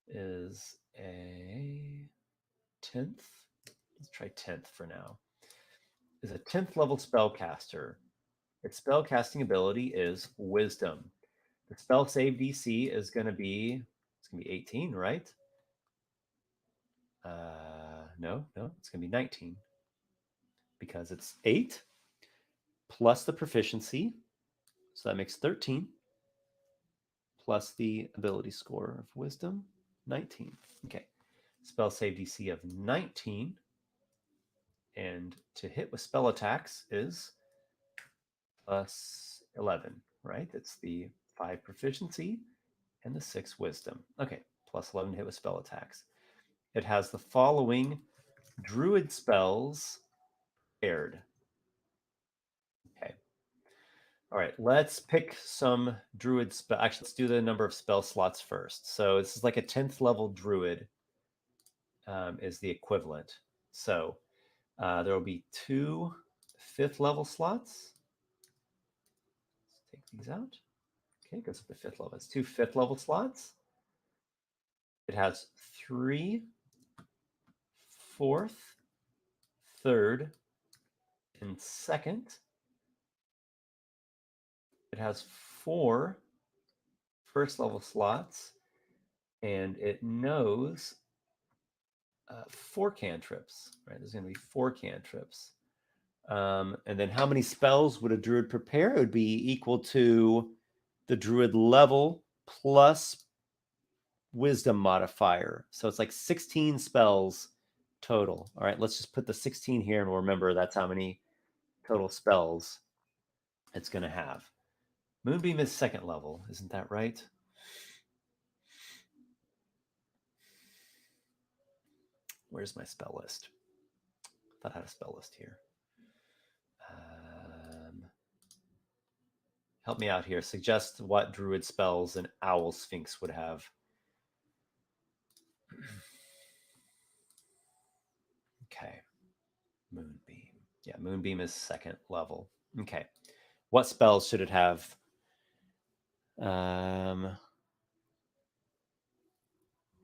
Is a 10th? Let's try 10th for now. Is a 10th level spellcaster. Its spellcasting ability is Wisdom. The spell save DC is going to be 18, right? No, it's going to be 19 because it's 8 plus the proficiency, so that makes 13 plus the ability score of Wisdom, 19. Okay, spell save DC of 19, and to hit with spell attacks is plus 11, right? It's the 5 proficiency and the 6 wisdom. Okay, plus 11 to hit with spell attacks. It has the following druid spells paired. Okay. All right, let's pick some druid spell. Actually, let's do the number of spell slots first. So this is like a 10th level druid is the equivalent. So there will be 2 5th level slots. Let's take these out. Okay, it goes up to 5th level. It's 2 5th level slots. It has 3 4th, 3rd, and 2nd. It has 4 first level slots, and it knows 4 cantrips. Right, there's going to be 4 cantrips. And then how many spells would a druid prepare? It would be equal to the druid level plus wisdom modifier. So it's like 16 spells total. All right, let's just put the 16 here and we'll remember that's how many total spells it's going to have. Moonbeam is 2nd level, isn't that right? Where's my spell list? I thought I had a spell list here. Help me out here. Suggest what druid spells an owl sphinx would have. Okay. Moonbeam. Yeah, Moonbeam is 2nd level. Okay. What spells should it have?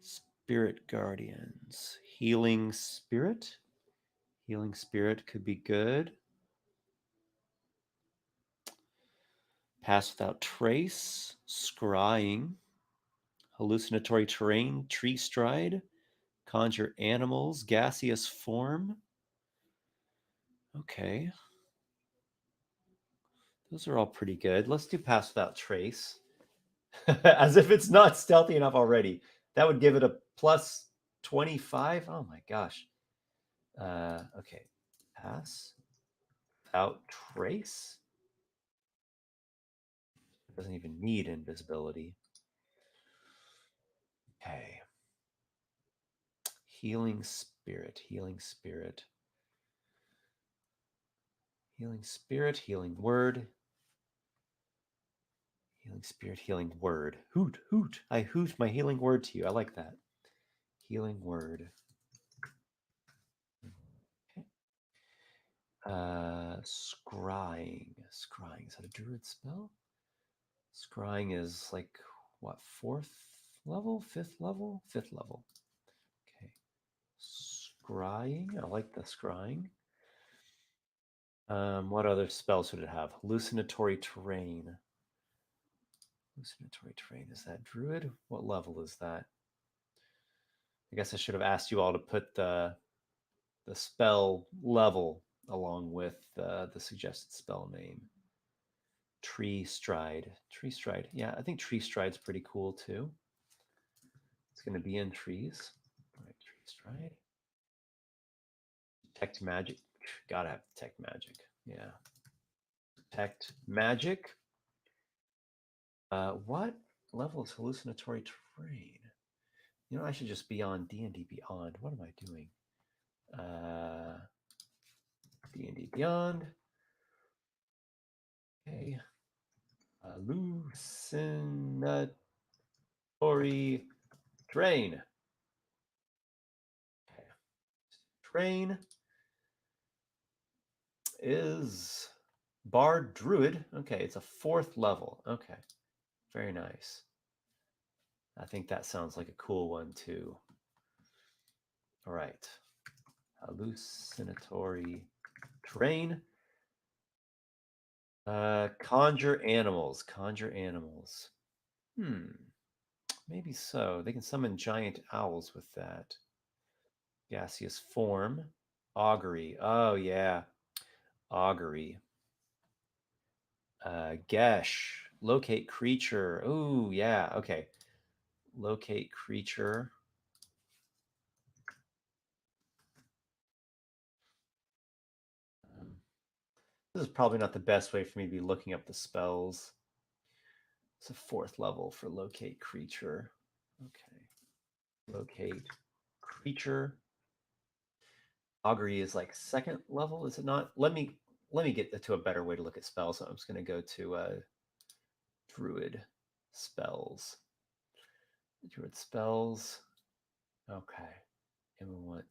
Spirit Guardians. Healing Spirit. Healing Spirit could be good. Pass Without Trace. Scrying. Hallucinatory Terrain. Tree Stride. Conjure Animals. Gaseous Form. Okay. Those are all pretty good. Let's do Pass Without Trace. As if it's not stealthy enough already. That would give it a plus 25. Oh my gosh. Okay. Pass Without Trace. It doesn't even need invisibility. Okay. Healing Spirit. Healing Spirit. Healing Spirit. Healing Word. Healing Spirit. Healing Word. Hoot, hoot. I hoot my healing word to you. I like that. Healing Word. Okay. Scrying. Scrying. Is that a druid spell? Scrying is like what, 4th level, 5th level, 5th level. Okay. Scrying. I like the scrying. What other spells would it have? Hallucinatory Terrain. Hallucinatory Terrain. Is that druid? What level is that? I guess I should have asked you all to put the spell level along with the suggested spell name. Tree Stride. Tree Stride. Yeah, I think Tree Stride's pretty cool too. It's going to be in trees. All right, Tree Stride. Detect Magic. Gotta have Detect Magic. Yeah. Detect Magic. What level is Hallucinatory Terrain? You know, I should just be on D&D Beyond. What am I doing? D&D Beyond. Okay. Hallucinatory Ori Drain. Okay. Drain is Bard Druid. Okay, it's a 4th level. Okay, very nice. I think that sounds like a cool one too. All right. Hallucinatory Drain. Conjure animals. Conjure animals. Maybe so. They can summon giant owls with that. Gaseous form. Augury. Oh, yeah. Augury. Gesh. Locate creature. Oh, yeah. Okay. Locate creature. This is probably not the best way for me to be looking up the spells. It's a 4th level for locate creature. Okay. Locate creature. Augury is like 2nd level, is it not? Let me get to a better way to look at spells. So I'm just going to go to Druid spells. Druid spells. Okay, and we want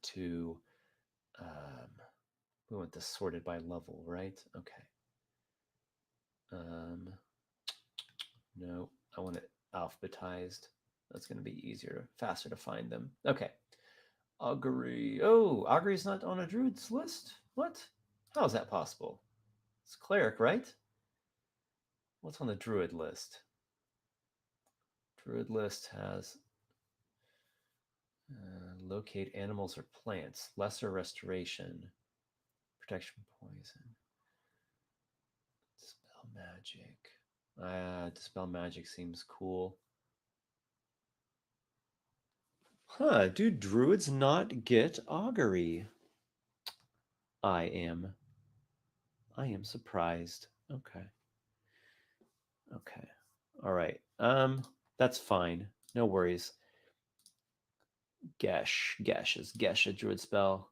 this sorted by level, right? Okay. No, I want it alphabetized. That's going to be easier, faster to find them. Okay. Augury. Oh, Augury's not on a Druid's list? What? How is that possible? It's cleric, right? What's on the Druid list? Druid list has locate animals or plants, lesser restoration, protection poison, dispel magic. Dispel magic seems cool. Huh, do druids not get augury? I am surprised. Okay. Okay. All right. That's fine. No worries. Gesh is a druid spell.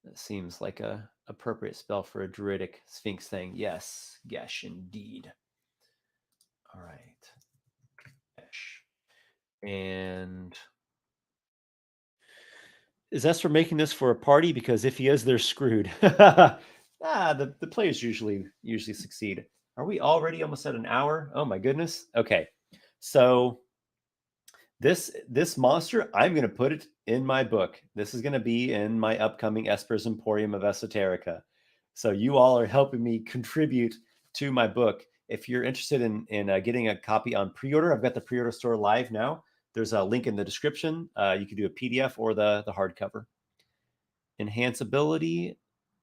That seems like a appropriate spell for a druidic sphinx thing. Yes, Gesh indeed. All right. Gesh. And is Esper making this for a party? Because if he is, they're screwed. The players usually succeed. Are we already almost at an hour? Oh my goodness. Okay. So this monster, I'm going to put it in my book. This is going to be in my upcoming Esper's Emporium of Esoterica. So you all are helping me contribute to my book. If you're interested in getting a copy on pre-order, I've got the pre-order store live now. There's a link in the description. You can do a PDF or the hardcover. Enhance ability,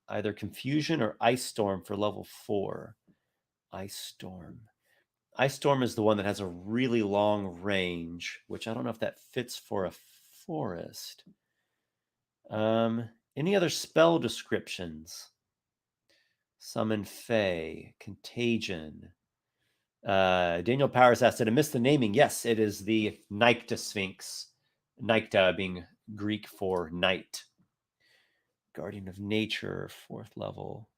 either Confusion or Ice Storm for level 4. Ice Storm. Ice Storm is the one that has a really long range, which I don't know if that fits for a forest. Any other spell descriptions? Summon Fey, Contagion. Daniel Powers asked, did I miss the naming? Yes, it is the Nycta Sphinx. Nycta being Greek for night. Guardian of Nature, 4th level.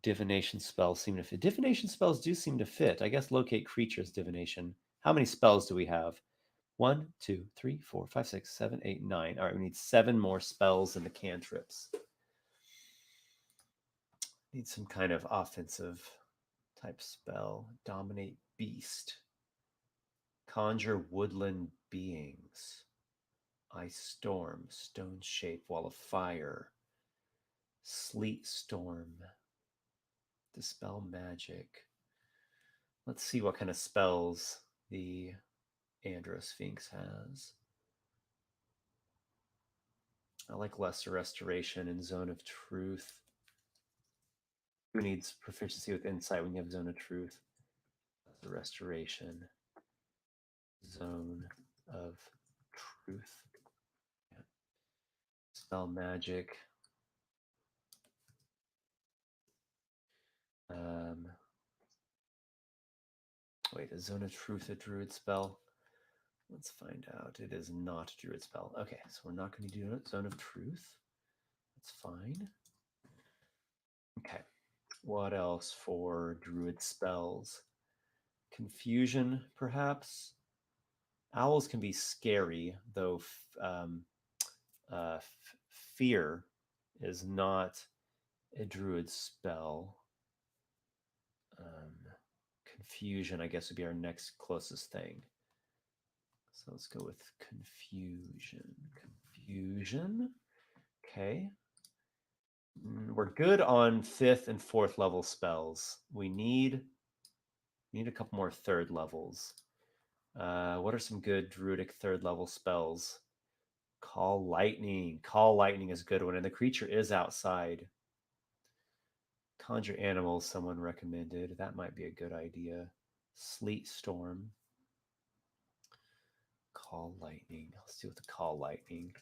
Divination spells seem to fit. Divination spells do seem to fit. I guess locate creatures divination. How many spells do we have? 1, 2, 3, 4, 5, 6, 7, 8, 9. All right, we need 7 more spells in the cantrips. Need some kind of offensive type spell. Dominate beast. Conjure woodland beings. Ice storm. Stone shape. Wall of fire. Sleet storm. Dispel magic. Let's see what kind of spells the Androsphinx has. I like Lesser Restoration and Zone of Truth. Who needs proficiency with Insight when you have Zone of Truth? Lesser Restoration. Zone of Truth. Yeah. Spell Magic. Wait, is Zone of Truth a Druid spell? Let's find out. It is not a Druid spell. Okay, so we're not going to do Zone of Truth. That's fine. Okay. What else for Druid spells? Confusion, perhaps? Owls can be scary, though fear is not a druid spell. Confusion, I guess, would be our next closest thing. So let's go with confusion. Confusion. Okay. We're good on 5th and 4th level spells. We need a couple more 3rd levels. What are some good druidic 3rd level spells? Call lightning. Call lightning is a good one, and the creature is outside. Conjure animals, someone recommended. That might be a good idea. Sleet storm. Call lightning. Let's do with the call lightning.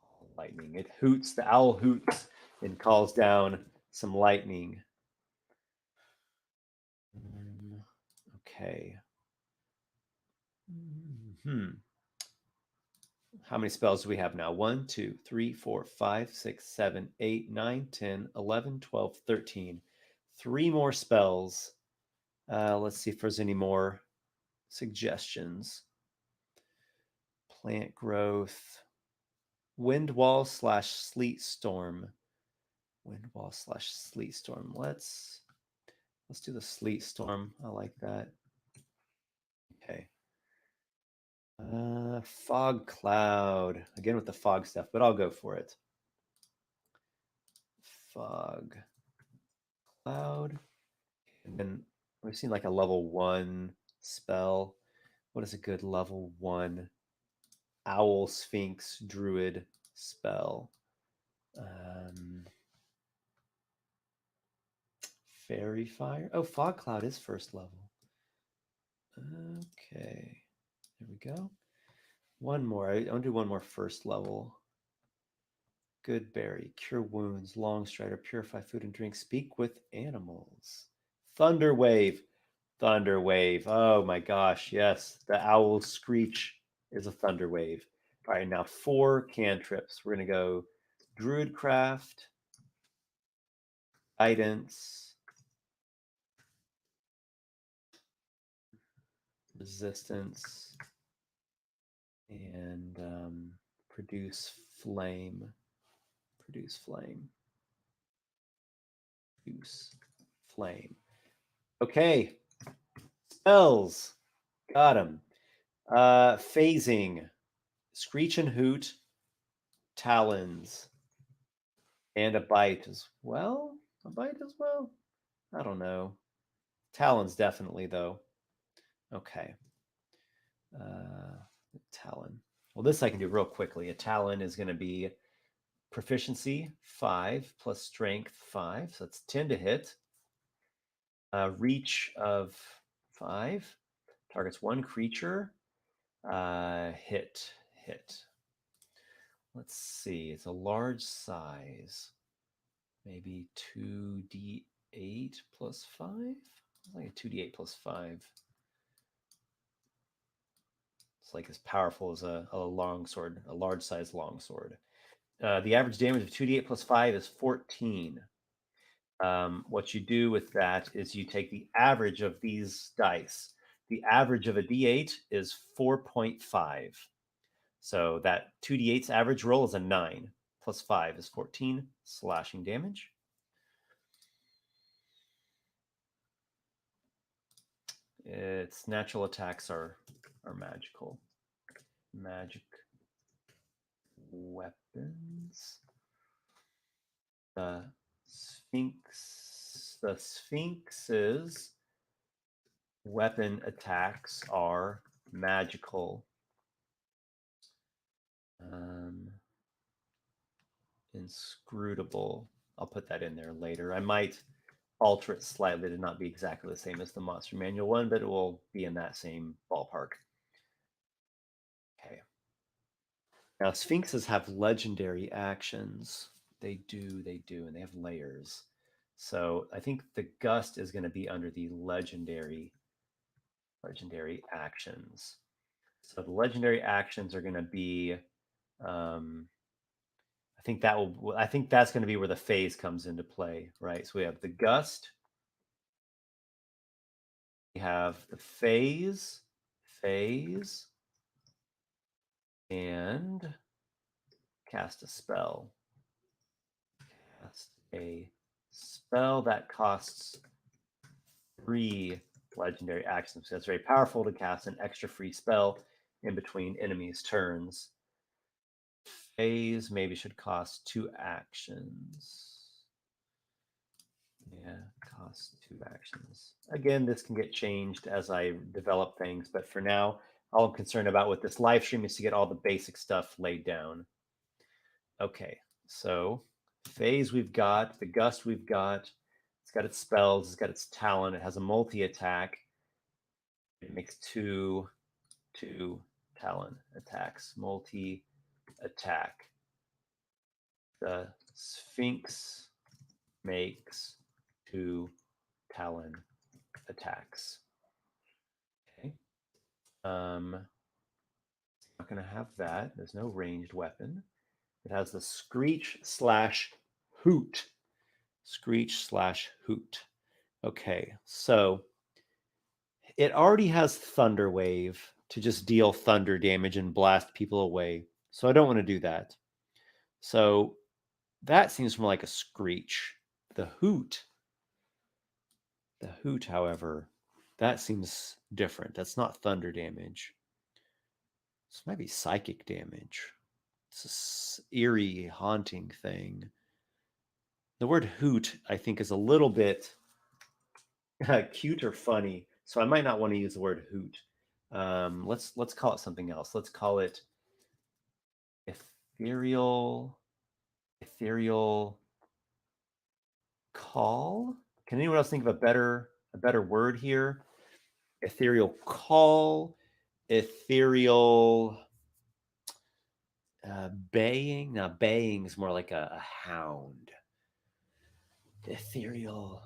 Call lightning. It hoots. The owl hoots and calls down some lightning. Okay. How many spells do we have now? 1, 2, 3, 4, 5, 6, 7, 8, 9, 10, 11, 12, 13. 3 more spells. Let's see if there's any more suggestions. Plant growth. Wind wall / sleet storm. Wind wall / sleet storm. Let's do the sleet storm. I like that. Okay. Fog cloud. Again with the fog stuff, but I'll go for it. Fog cloud. And then we've seen like a level 1 spell. What is a good level 1 owl sphinx druid spell? Fairy fire. Oh, fog cloud is 1st level. Okay, there we go. One more. I want to do one more 1st level. Good berry, cure wounds, long strider, purify food and drink, speak with animals. Thunder wave. Thunder wave. Oh my gosh, yes. The owl screech is a thunder wave. All right, now 4 cantrips. We're going to go Druidcraft, Guidance, Resistance, and Produce Flame. Produce Flame. Produce Flame. Okay. Spells. Got them. Phasing. Screech and Hoot. Talons. And a bite as well. A bite as well. I don't know. Talons definitely though. Okay. Talon. Well, this I can do real quickly. A Talon is going to be proficiency 5 plus strength 5. So that's 10 to hit. Reach of 5. Targets 1 creature. Hit. Let's see. It's a large size. Maybe 2d8 plus 5? It's like a 2d8 plus 5. It's like as powerful as a longsword, a large size longsword. The average damage of 2d8 plus 5 is 14. What you do with that is you take the average of these dice. The average of a d8 is 4.5. So that 2d8's average roll is a 9. Plus 5 is 14 slashing damage. Its natural attacks are magical. Magic weapons. The Sphinx's weapon attacks are magical. Inscrutable. I'll put that in there later. I might alter it slightly to not be exactly the same as the Monster Manual one, but it will be in that same ballpark. Okay. Now, Sphinxes have legendary actions. They do, and they have layers. So I think the Gust is going to be under the legendary actions. So the legendary actions are going to be, I think that's going to be where the phase comes into play, right? So we have the Gust, we have the phase, phase and cast a spell. Cast a spell that costs 3 legendary actions. So it's very powerful to cast an extra free spell in between enemies' turns. Phase maybe should cost 2 actions. Yeah, cost 2 actions. Again, this can get changed as I develop things, but for now, all I'm concerned about with this live stream is to get all the basic stuff laid down. Okay, so phase we've got, the gust we've got, it's got its spells, it's got its talent, it has a multi-attack. It makes two talent attacks, multi-attack. The Sphinx makes 2 talon attacks. Okay. Not going to have that. There's no ranged weapon. It has the screech / hoot. Screech / hoot. Okay, so it already has Thunder Wave to just deal thunder damage and blast people away. So I don't want to do that. So that seems more like a screech. The hoot, however, that seems different. That's not thunder damage. This might be psychic damage. It's an eerie, haunting thing. The word hoot, I think, is a little bit cute or funny, so I might not want to use the word hoot. Let's call it something else. Let's call it ethereal call. Can anyone else think of a better word here? Ethereal call, ethereal baying. Now baying is more like a hound. Ethereal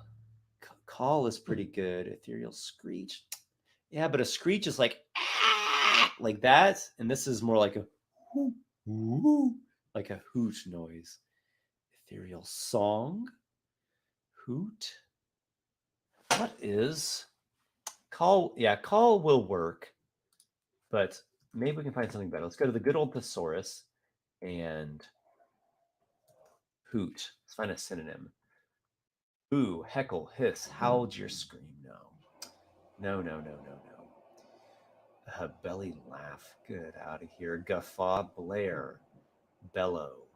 call is pretty good. Ethereal screech. Yeah, but a screech is like like that, and this is more like a like a hoot noise. Ethereal song, hoot. What is call? Yeah, call will work, but maybe we can find something better. Let's go to the good old thesaurus and hoot. Let's find a synonym. Ooh, heckle, hiss, howl, jeer, scream. No. Belly laugh. Good, out of here. Guffaw, blare, bellow,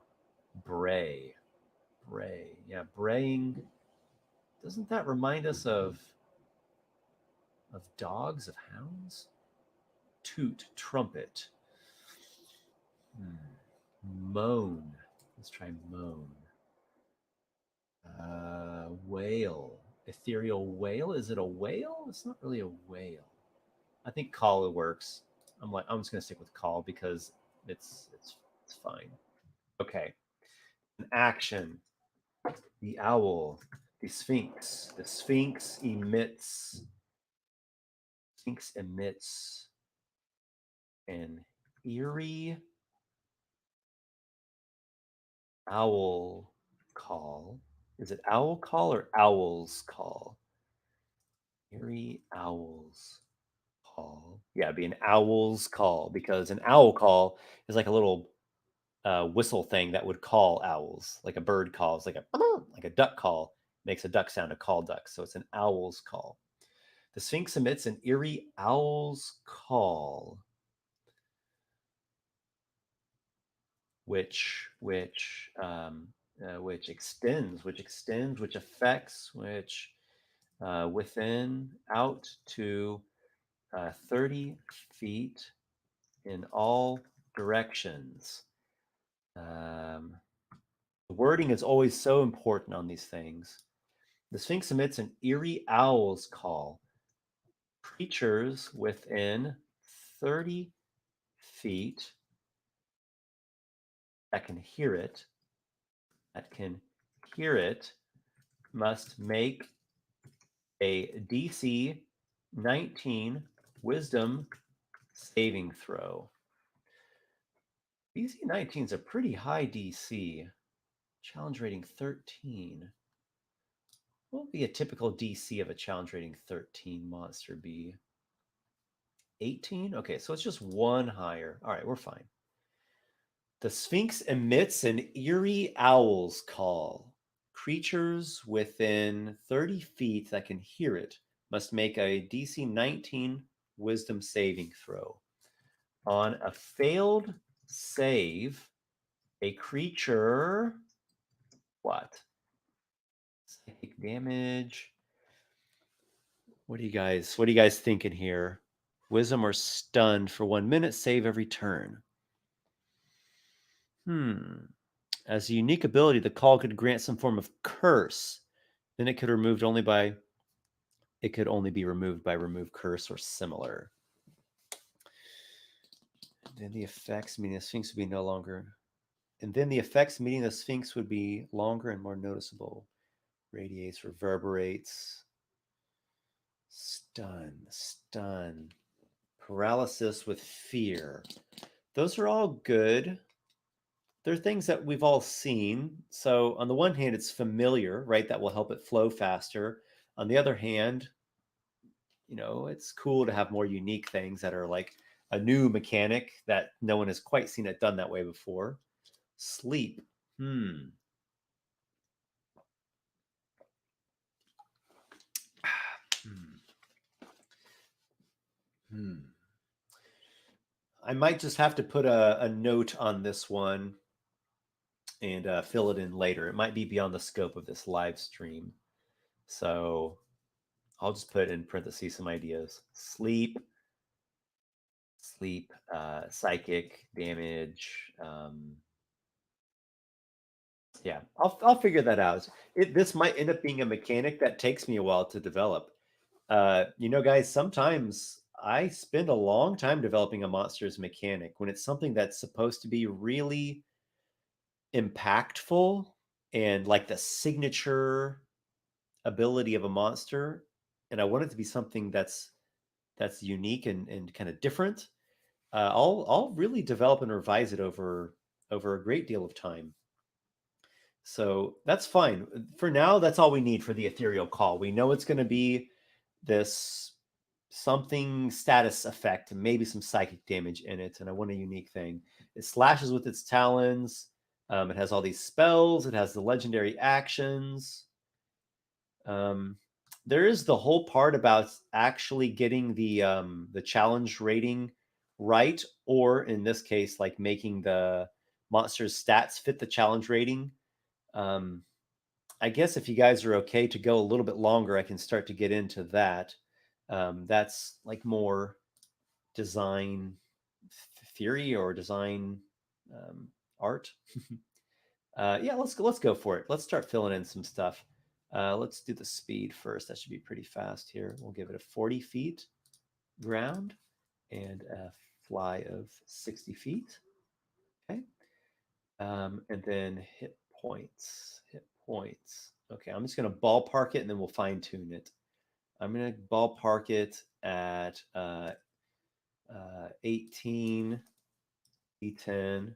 bray. Yeah, braying. Doesn't that remind us of dogs, of hounds? Toot, trumpet. Moan. Let's try moan. Whale. Ethereal whale. Is it a whale? It's not really a whale. I think call works. I'm just gonna stick with call because it's fine. Okay. An action. The owl. The sphinx. The sphinx emits an eerie owl call. Is it owl call or owl's call? Eerie owl's call. Yeah, it'd be an owl's call because an owl call is like a little whistle thing that would call owls, like a bird calls, like a duck call makes a duck sound, a call duck. So it's an owl's call. The Sphinx emits an eerie owl's call, which extends, which affects, within, out to 30 feet in all directions. The wording is always so important on these things. The Sphinx emits an eerie owl's call. Creatures within 30 feet that can hear it must make a DC 19 wisdom saving throw. DC 19 is a pretty high DC. Challenge rating 13. What would be a typical DC of a challenge rating 13 monster be? 18? Okay, so it's just one higher. All right, we're fine. The Sphinx emits an eerie owl's call. Creatures within 30 feet that can hear it must make a DC 19 wisdom saving throw. On a failed save, a creature. What? Psychic damage. What are you guys thinking here? Wisdom or stunned for 1 minute, save every turn. As a unique ability, the call could grant some form of curse. Then it could only be removed by remove curse or similar. Then the effects meaning the Sphinx would be no longer. And then the effects meaning the Sphinx would be longer and more noticeable. Radiates, reverberates, stun, paralysis with fear. Those are all good. They're things that we've all seen. So on the one hand, it's familiar, right? That will help it flow faster. On the other hand, it's cool to have more unique things that are like a new mechanic that no one has quite seen it done that way before. Sleep. I might just have to put a note on this one and fill it in later. It might be beyond the scope of this live stream. So I'll just put in parentheses some ideas. Sleep, psychic damage. Yeah, I'll figure that out. This might end up being a mechanic that takes me a while to develop. Guys, sometimes I spend a long time developing a monster's mechanic when it's something that's supposed to be really impactful and like the signature ability of a monster, and I want it to be something that's unique and kind of different. I'll really develop and revise it over a great deal of time. So that's fine. For now, that's all we need for the ethereal call. We know it's going to be this something status effect, and maybe some psychic damage in it, and I want a unique thing. It slashes with its talons. It has all these spells. It has the legendary actions. There is the whole part about actually getting the challenge rating right, or in this case, like making the monster's stats fit the challenge rating. I guess if you guys are okay to go a little bit longer, I can start to get into that. That's like more design theory or design art. Yeah, let's go for it. Let's start filling in some stuff. Let's do the speed first. That should be pretty fast here. We'll give it a 40 feet ground and a fly of 60 feet. Okay. And then hit points. Okay, I'm just going to ballpark it and then we'll fine tune it. I'm going to ballpark it at 18 D10,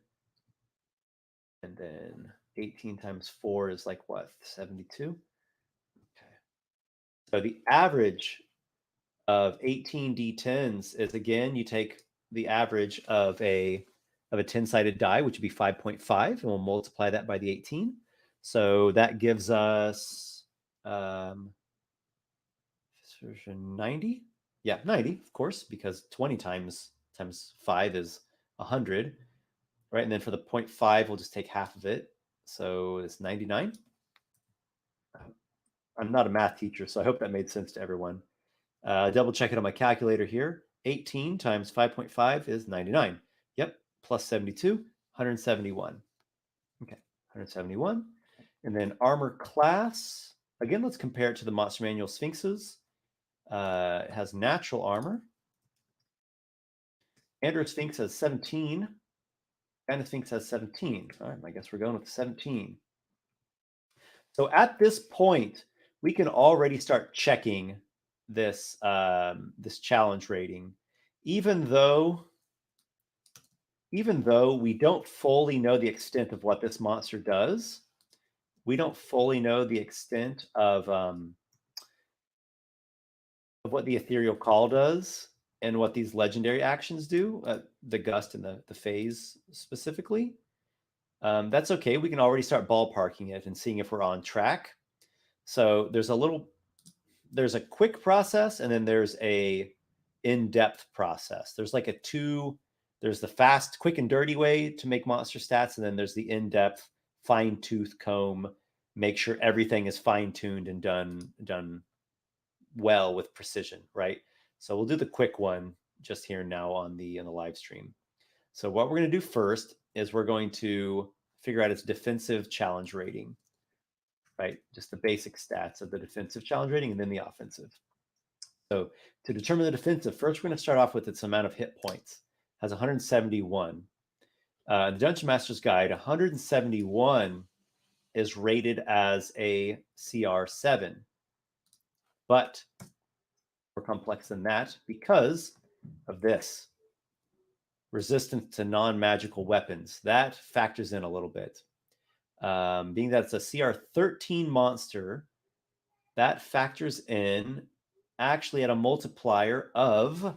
and then 18 times 4 is like what, 72? Okay. So the average of 18 D10s is, again, you take the average of a 10-sided die, which would be 5.5, and we'll multiply that by the 18. So that gives us 90. Yeah, 90, of course, because 20 times 5 is 100, right? And then for the 0.5, we'll just take half of it. So it's 99. I'm not a math teacher, so I hope that made sense to everyone. Double check it on my calculator here. 18 times 5.5 is 99. Yep, plus 72, 171. Okay, 171. And then armor class. Again, let's compare it to the Monster Manual Sphinxes. It has natural armor. Andrew Sphinx has 17. And the Sphinx has 17. All right, I guess we're going with 17. So at this point, we can already start checking this this challenge rating, even though we don't fully know the extent of what this monster does. We don't fully know the extent of what the ethereal call does. and what these legendary actions do, the gust and the phase specifically. That's okay. We can already start ballparking it and seeing if we're on track. So there's a quick process, and then there's a in-depth process. There's like there's the fast, quick, and dirty way to make monster stats, and then there's the in-depth, fine-tooth comb, make sure everything is fine-tuned and done well with precision, right? So we'll do the quick one just here now on the live stream. So what we're going to do first is we're going to figure out its defensive challenge rating, right? Just the basic stats of the defensive challenge rating and then the offensive. So to determine the defensive, first we're going to start off with its amount of hit points. It has 171. The Dungeon Master's Guide, 171 is rated as a CR7. But more complex than that because of this. Resistance to non-magical weapons. That factors in a little bit. Being that it's a CR13 monster, that factors in actually at a multiplier of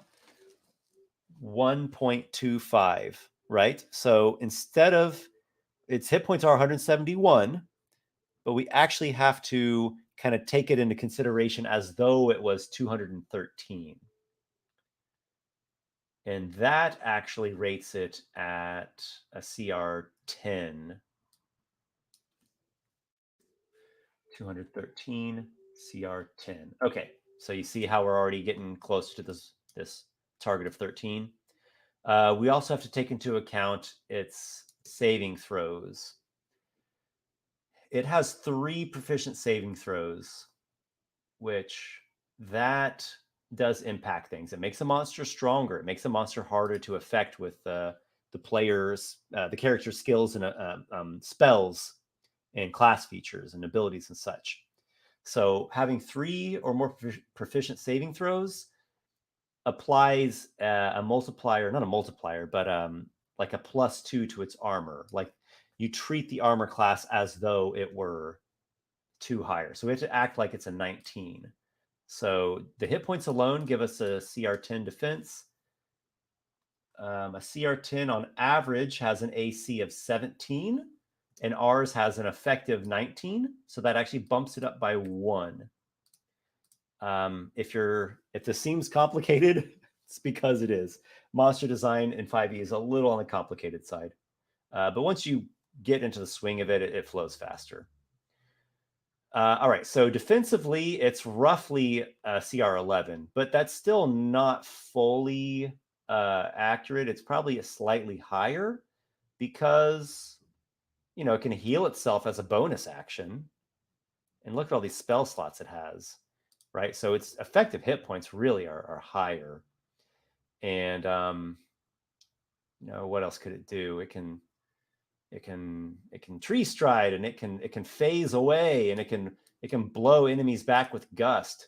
1.25, right? So instead of its hit points are 171, but we actually have to kind of take it into consideration as though it was 213. And that actually rates it at a CR10. 213 CR10. Okay, so you see how we're already getting close to this target of 13. We also have to take into account its saving throws. It has 3 proficient saving throws, which that does impact things. It makes a monster stronger. It makes a monster harder to affect with the character's skills and spells and class features and abilities and such. So having 3 or more proficient saving throws applies a multiplier, not a multiplier, but like a +2 to its armor. Like you treat the armor class as though it were 2 higher. So we have to act like it's a 19. So the hit points alone give us a CR10 defense. A CR10 on average has an AC of 17, and ours has an effective 19. So that actually bumps it up by 1. If this seems complicated, it's because it is. Monster design in 5e is a little on the complicated side. But once you get into the swing of it, it flows faster. All right, so defensively, it's roughly CR11, but that's still not fully accurate. It's probably slightly higher because, it can heal itself as a bonus action. And look at all these spell slots it has, right? So its effective hit points really are higher. And, what else could it do? It can tree stride, and it can phase away, and it can blow enemies back with gust.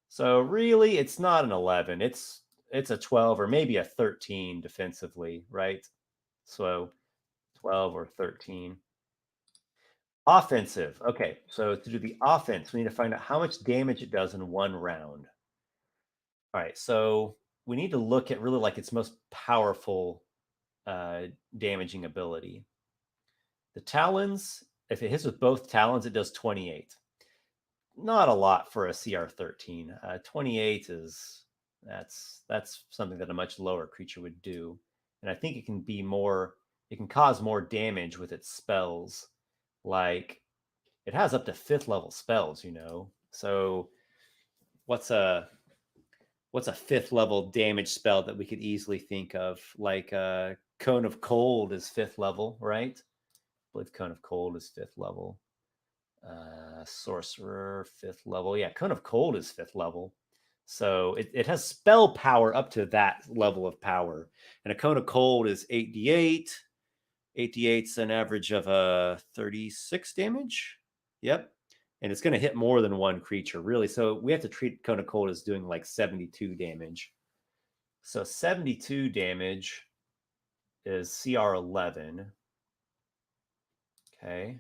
So really it's not an 11. It's a 12 or maybe a 13 defensively, right? So 12 or 13. Offensive. Okay, so to do the offense, we need to find out how much damage it does in 1 round. All right, so we need to look at really like its most powerful damaging ability. The talons, if it hits with both talons, it does 28. Not a lot for a CR13. 28 that's something that a much lower creature would do. And I think it can cause more damage with its spells. Like it has up to 5th level spells, So what's a 5th level damage spell that we could easily think of? Like Cone of Cold is 5th level, right? I believe Cone of Cold is 5th level. Sorcerer 5th level. Yeah, Cone of Cold is 5th level. So it has spell power up to that level of power. And a Cone of Cold is 8d8. 8d8's an average of 36 damage. Yep. And it's going to hit more than one creature, really. So we have to treat Cone of Cold as doing like 72 damage. So 72 damage is CR11. Okay.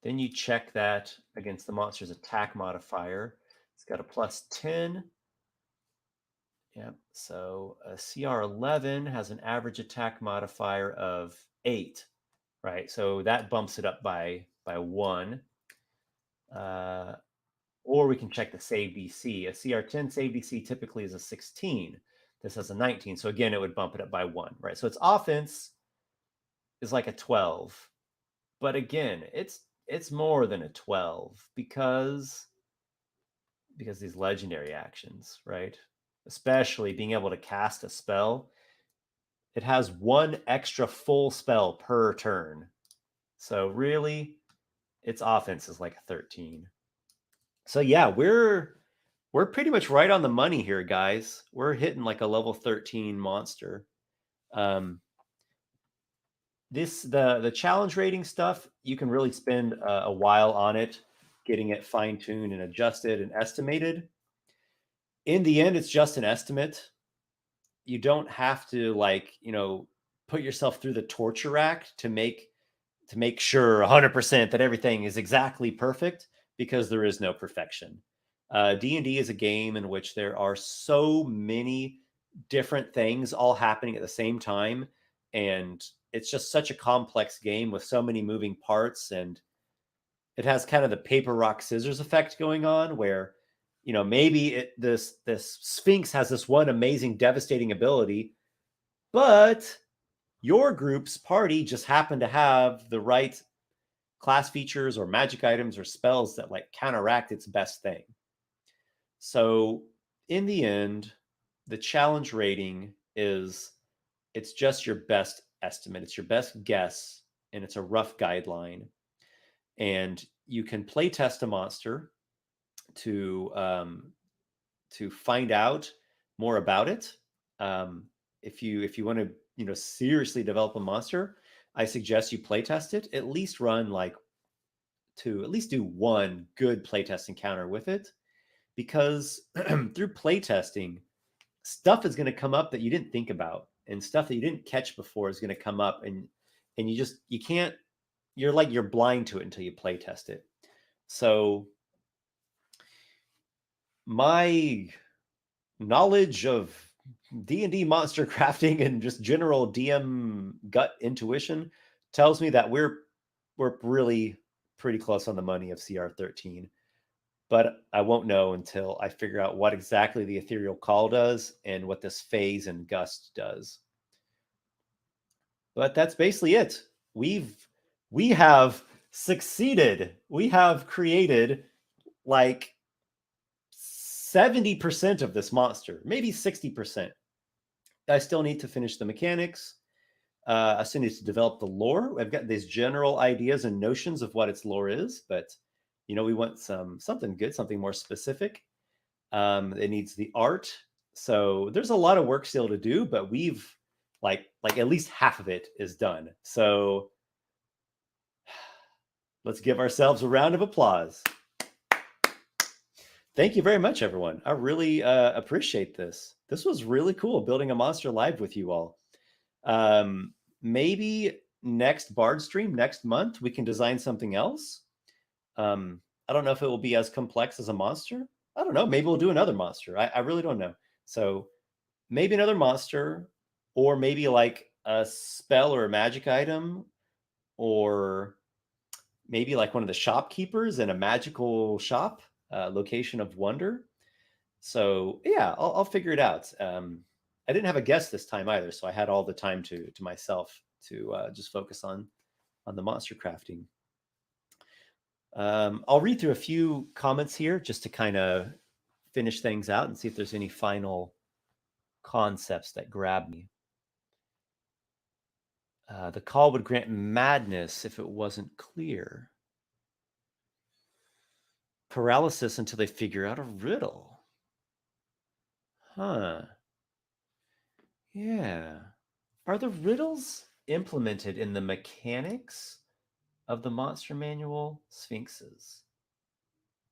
Then you check that against the monster's attack modifier. It's got a +10. Yep. So a CR11 has an average attack modifier of 8, right? So that bumps it up by 1. Uh, or we can check the save DC. A CR10 save DC typically is a 16. This has a 19. So again, it would bump it up by 1, right? So its offense is like a 12. But again, it's more than a 12 because these legendary actions, right? Especially being able to cast a spell. It has 1 extra full spell per turn. So really, its offense is like a 13. So yeah, we're pretty much right on the money here, guys. We're hitting like a level 13 monster. Um, the challenge rating stuff, you can really spend a while on it, getting it fine tuned and adjusted and estimated. In the end, it's just an estimate. You don't have to put yourself through the torture rack to make sure 100% that everything is exactly perfect, because there is no perfection. D&D is a game in which there are so many different things all happening at the same time, and it's just such a complex game with so many moving parts, and it has kind of the paper rock scissors effect going on, where maybe this Sphinx has this one amazing devastating ability, but your group's party just happened to have the right class features or magic items or spells that like counteract its best thing. So in the end, the challenge rating is, it's just your best estimate. It's your best guess, and it's a rough guideline. And you can play test a monster to find out more about it. If you want to seriously develop a monster, I suggest you play test it. At least do one good playtest encounter with it, because through playtesting, stuff is going to come up that you didn't think about, and stuff that you didn't catch before is going to come up, and you can't, you're blind to it until you playtest it. So my knowledge of D&D monster crafting and just general DM gut intuition tells me that we're really pretty close on the money of CR13. But I won't know until I figure out what exactly the ethereal call does and what this phase and gust does. But that's basically it. We have succeeded. We have created like 70% of this monster, maybe 60%. I still need to finish the mechanics. I still need to develop the lore. I've got these general ideas and notions of what its lore is, but we want something good, something more specific. It needs the art. So there's a lot of work still to do, but we've like at least half of it is done. So let's give ourselves a round of applause. Thank you very much, everyone. I really appreciate this. This was really cool, building a monster live with you all. Maybe next Bardstream next month, we can design something else. I don't know if it will be as complex as a monster. I don't know. Maybe we'll do another monster. I really don't know. So maybe another monster, or maybe like a spell or a magic item, or maybe like one of the shopkeepers in a magical shop, location of wonder. So yeah, I'll figure it out. I didn't have a guest this time either, so I had all the time to myself to just focus on the monster crafting. I'll read through a few comments here just to kind of finish things out and see if there's any final concepts that grab me. The call would grant madness if it wasn't clear. Paralysis until they figure out a riddle. Huh. Yeah. Are the riddles implemented in the mechanics of the monster manual sphinxes?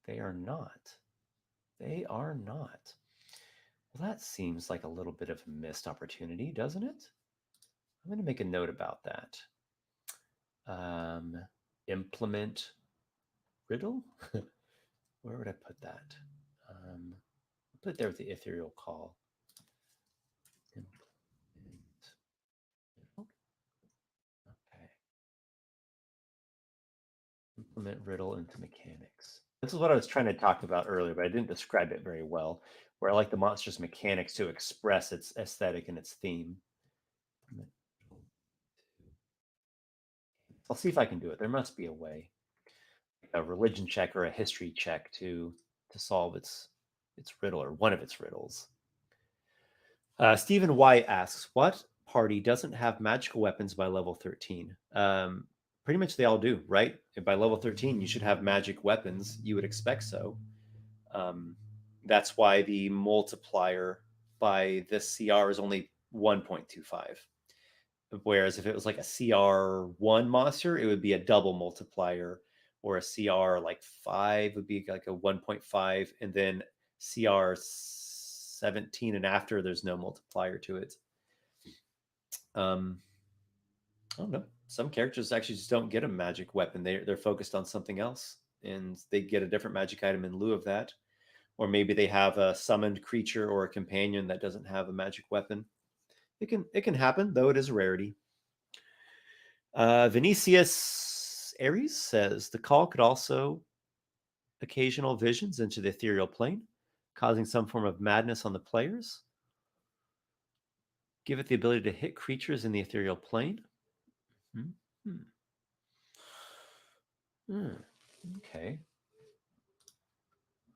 They are not. They are not. Well, that seems like a little bit of a missed opportunity, doesn't it? I'm going to make a note about that. Implement riddle? Where would I put that? Put it there with the ethereal call. Implement riddle into mechanics. This is what I was trying to talk about earlier, but I didn't describe it very well. Where I like the monster's mechanics to express its aesthetic and its theme. I'll see if I can do it. There must be a way, a religion check or a history check to solve its riddle or one of its riddles. Stephen Y asks, what party doesn't have magical weapons by level 13? Pretty much they all do, right? By level 13, you should have magic weapons. You would expect so. That's why the multiplier by this CR is only 1.25. Whereas if it was like a CR1 monster, it would be a double multiplier, or a CR like 5 would be like a 1.5, and then CR 17 and after, there's no multiplier to it. I don't know. Some characters actually just don't get a magic weapon. They're focused on something else, and they get a different magic item in lieu of that. Or maybe they have a summoned creature or a companion that doesn't have a magic weapon. It can happen, though it is a rarity. Vinicius Aries says the call could also occasional visions into the ethereal plane, causing some form of madness on the players. Give it the ability to hit creatures in the ethereal plane. Okay.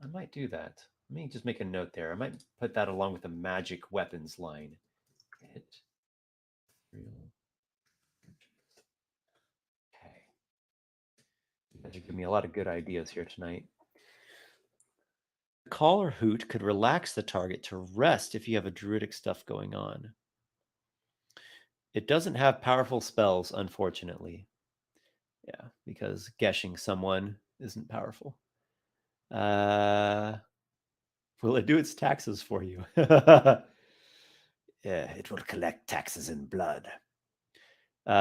I might do that. Let me just make a note there. I might put that along with the magic weapons line. Hit. Okay. You guys are giving me a lot of good ideas here tonight. Call or hoot could relax the target to rest if you have a druidic stuff going on. It doesn't have powerful spells, unfortunately. Yeah, because gueshing someone isn't powerful. Will it do its taxes for you? Yeah, it will collect taxes in blood.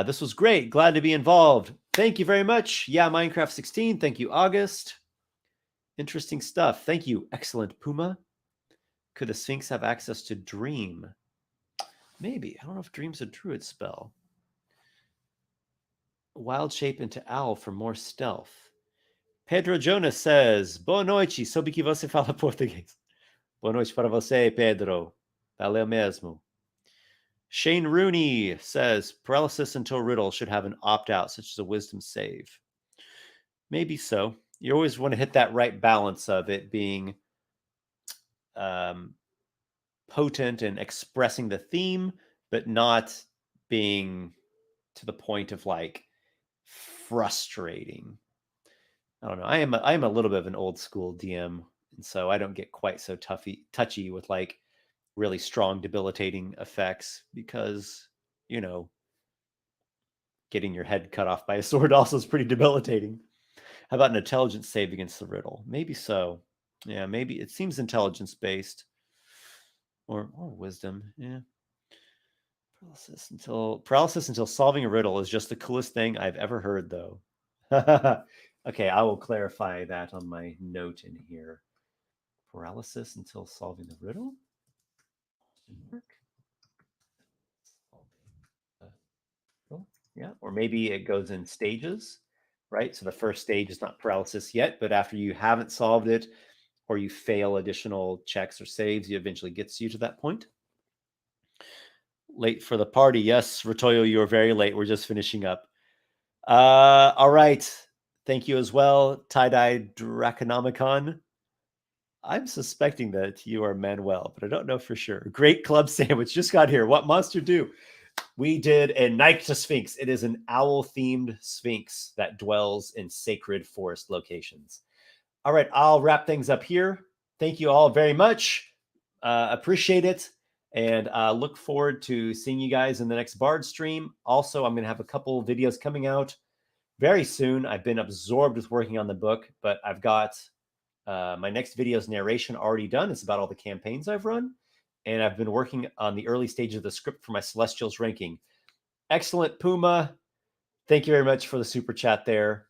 This was great. Glad to be involved. Thank you very much. Yeah, Minecraft 16. Thank you, August. Interesting stuff. Thank you. Excellent, Puma. Could the Sphinx have access to Dream? Maybe. I don't know if Dream's a druid spell. Wild shape into owl for more stealth. Pedro Jonas says, boa noite, soube que você fala português. Boa noite para você, Pedro. Valeu mesmo. Shane Rooney says, paralysis until riddle should have an opt-out, such as a wisdom save. Maybe so. You always want to hit that right balance of it being potent and expressing the theme, but not being to the point of like frustrating. I don't know. I am a little bit of an old school DM, and so I don't get quite so touchy with like really strong debilitating effects because, you know, getting your head cut off by a sword also is pretty debilitating. How about an intelligence save against the riddle? Maybe so. Yeah, maybe it seems intelligence based or wisdom. Yeah. Paralysis until solving a riddle is just the coolest thing I've ever heard, though. Okay, I will clarify that on my note in here. Paralysis until solving the riddle? Yeah, or maybe it goes in stages, right? So the first stage is not paralysis yet, but after you haven't solved it or you fail additional checks or saves, it eventually gets you to that point. Late for the party. Yes, Ratoyo, you are very late. We're just finishing up. All right. Thank you as well, Tie-Dye Draconomicon. I'm suspecting that you are Manuel, but I don't know for sure. Great club sandwich. Just got here. What monster do? We did a Nycta Sphinx. It is an owl-themed Sphinx that dwells in sacred forest locations. All right, I'll wrap things up here. Thank you all very much. Appreciate it. And look forward to seeing you guys in the next Bard stream. Also, I'm going to have a couple of videos coming out very soon. I've been absorbed with working on the book, but I've got my next video's narration already done. It's about all the campaigns I've run. And I've been working on the early stage of the script for my Celestials ranking. Excellent, Puma. Thank you very much for the super chat there.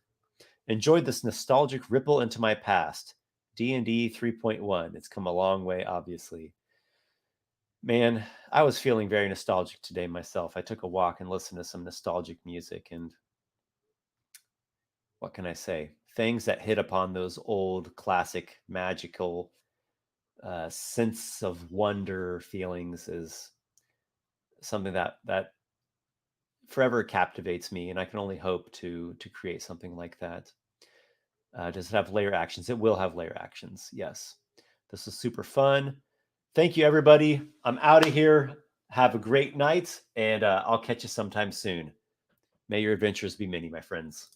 Enjoyed this nostalgic ripple into my past. D&D 3.1. It's come a long way, obviously. Man, I was feeling very nostalgic today myself. I took a walk and listened to some nostalgic music, and what can I say? things that hit upon those old classic magical sense of wonder feelings is something that forever captivates me, and I can only hope to create something like that. Does it have layer actions? It will have layer actions. Yes. This is super fun. Thank you, everybody. I'm out of here. Have a great night, and I'll catch you sometime soon. May your adventures be many, my friends.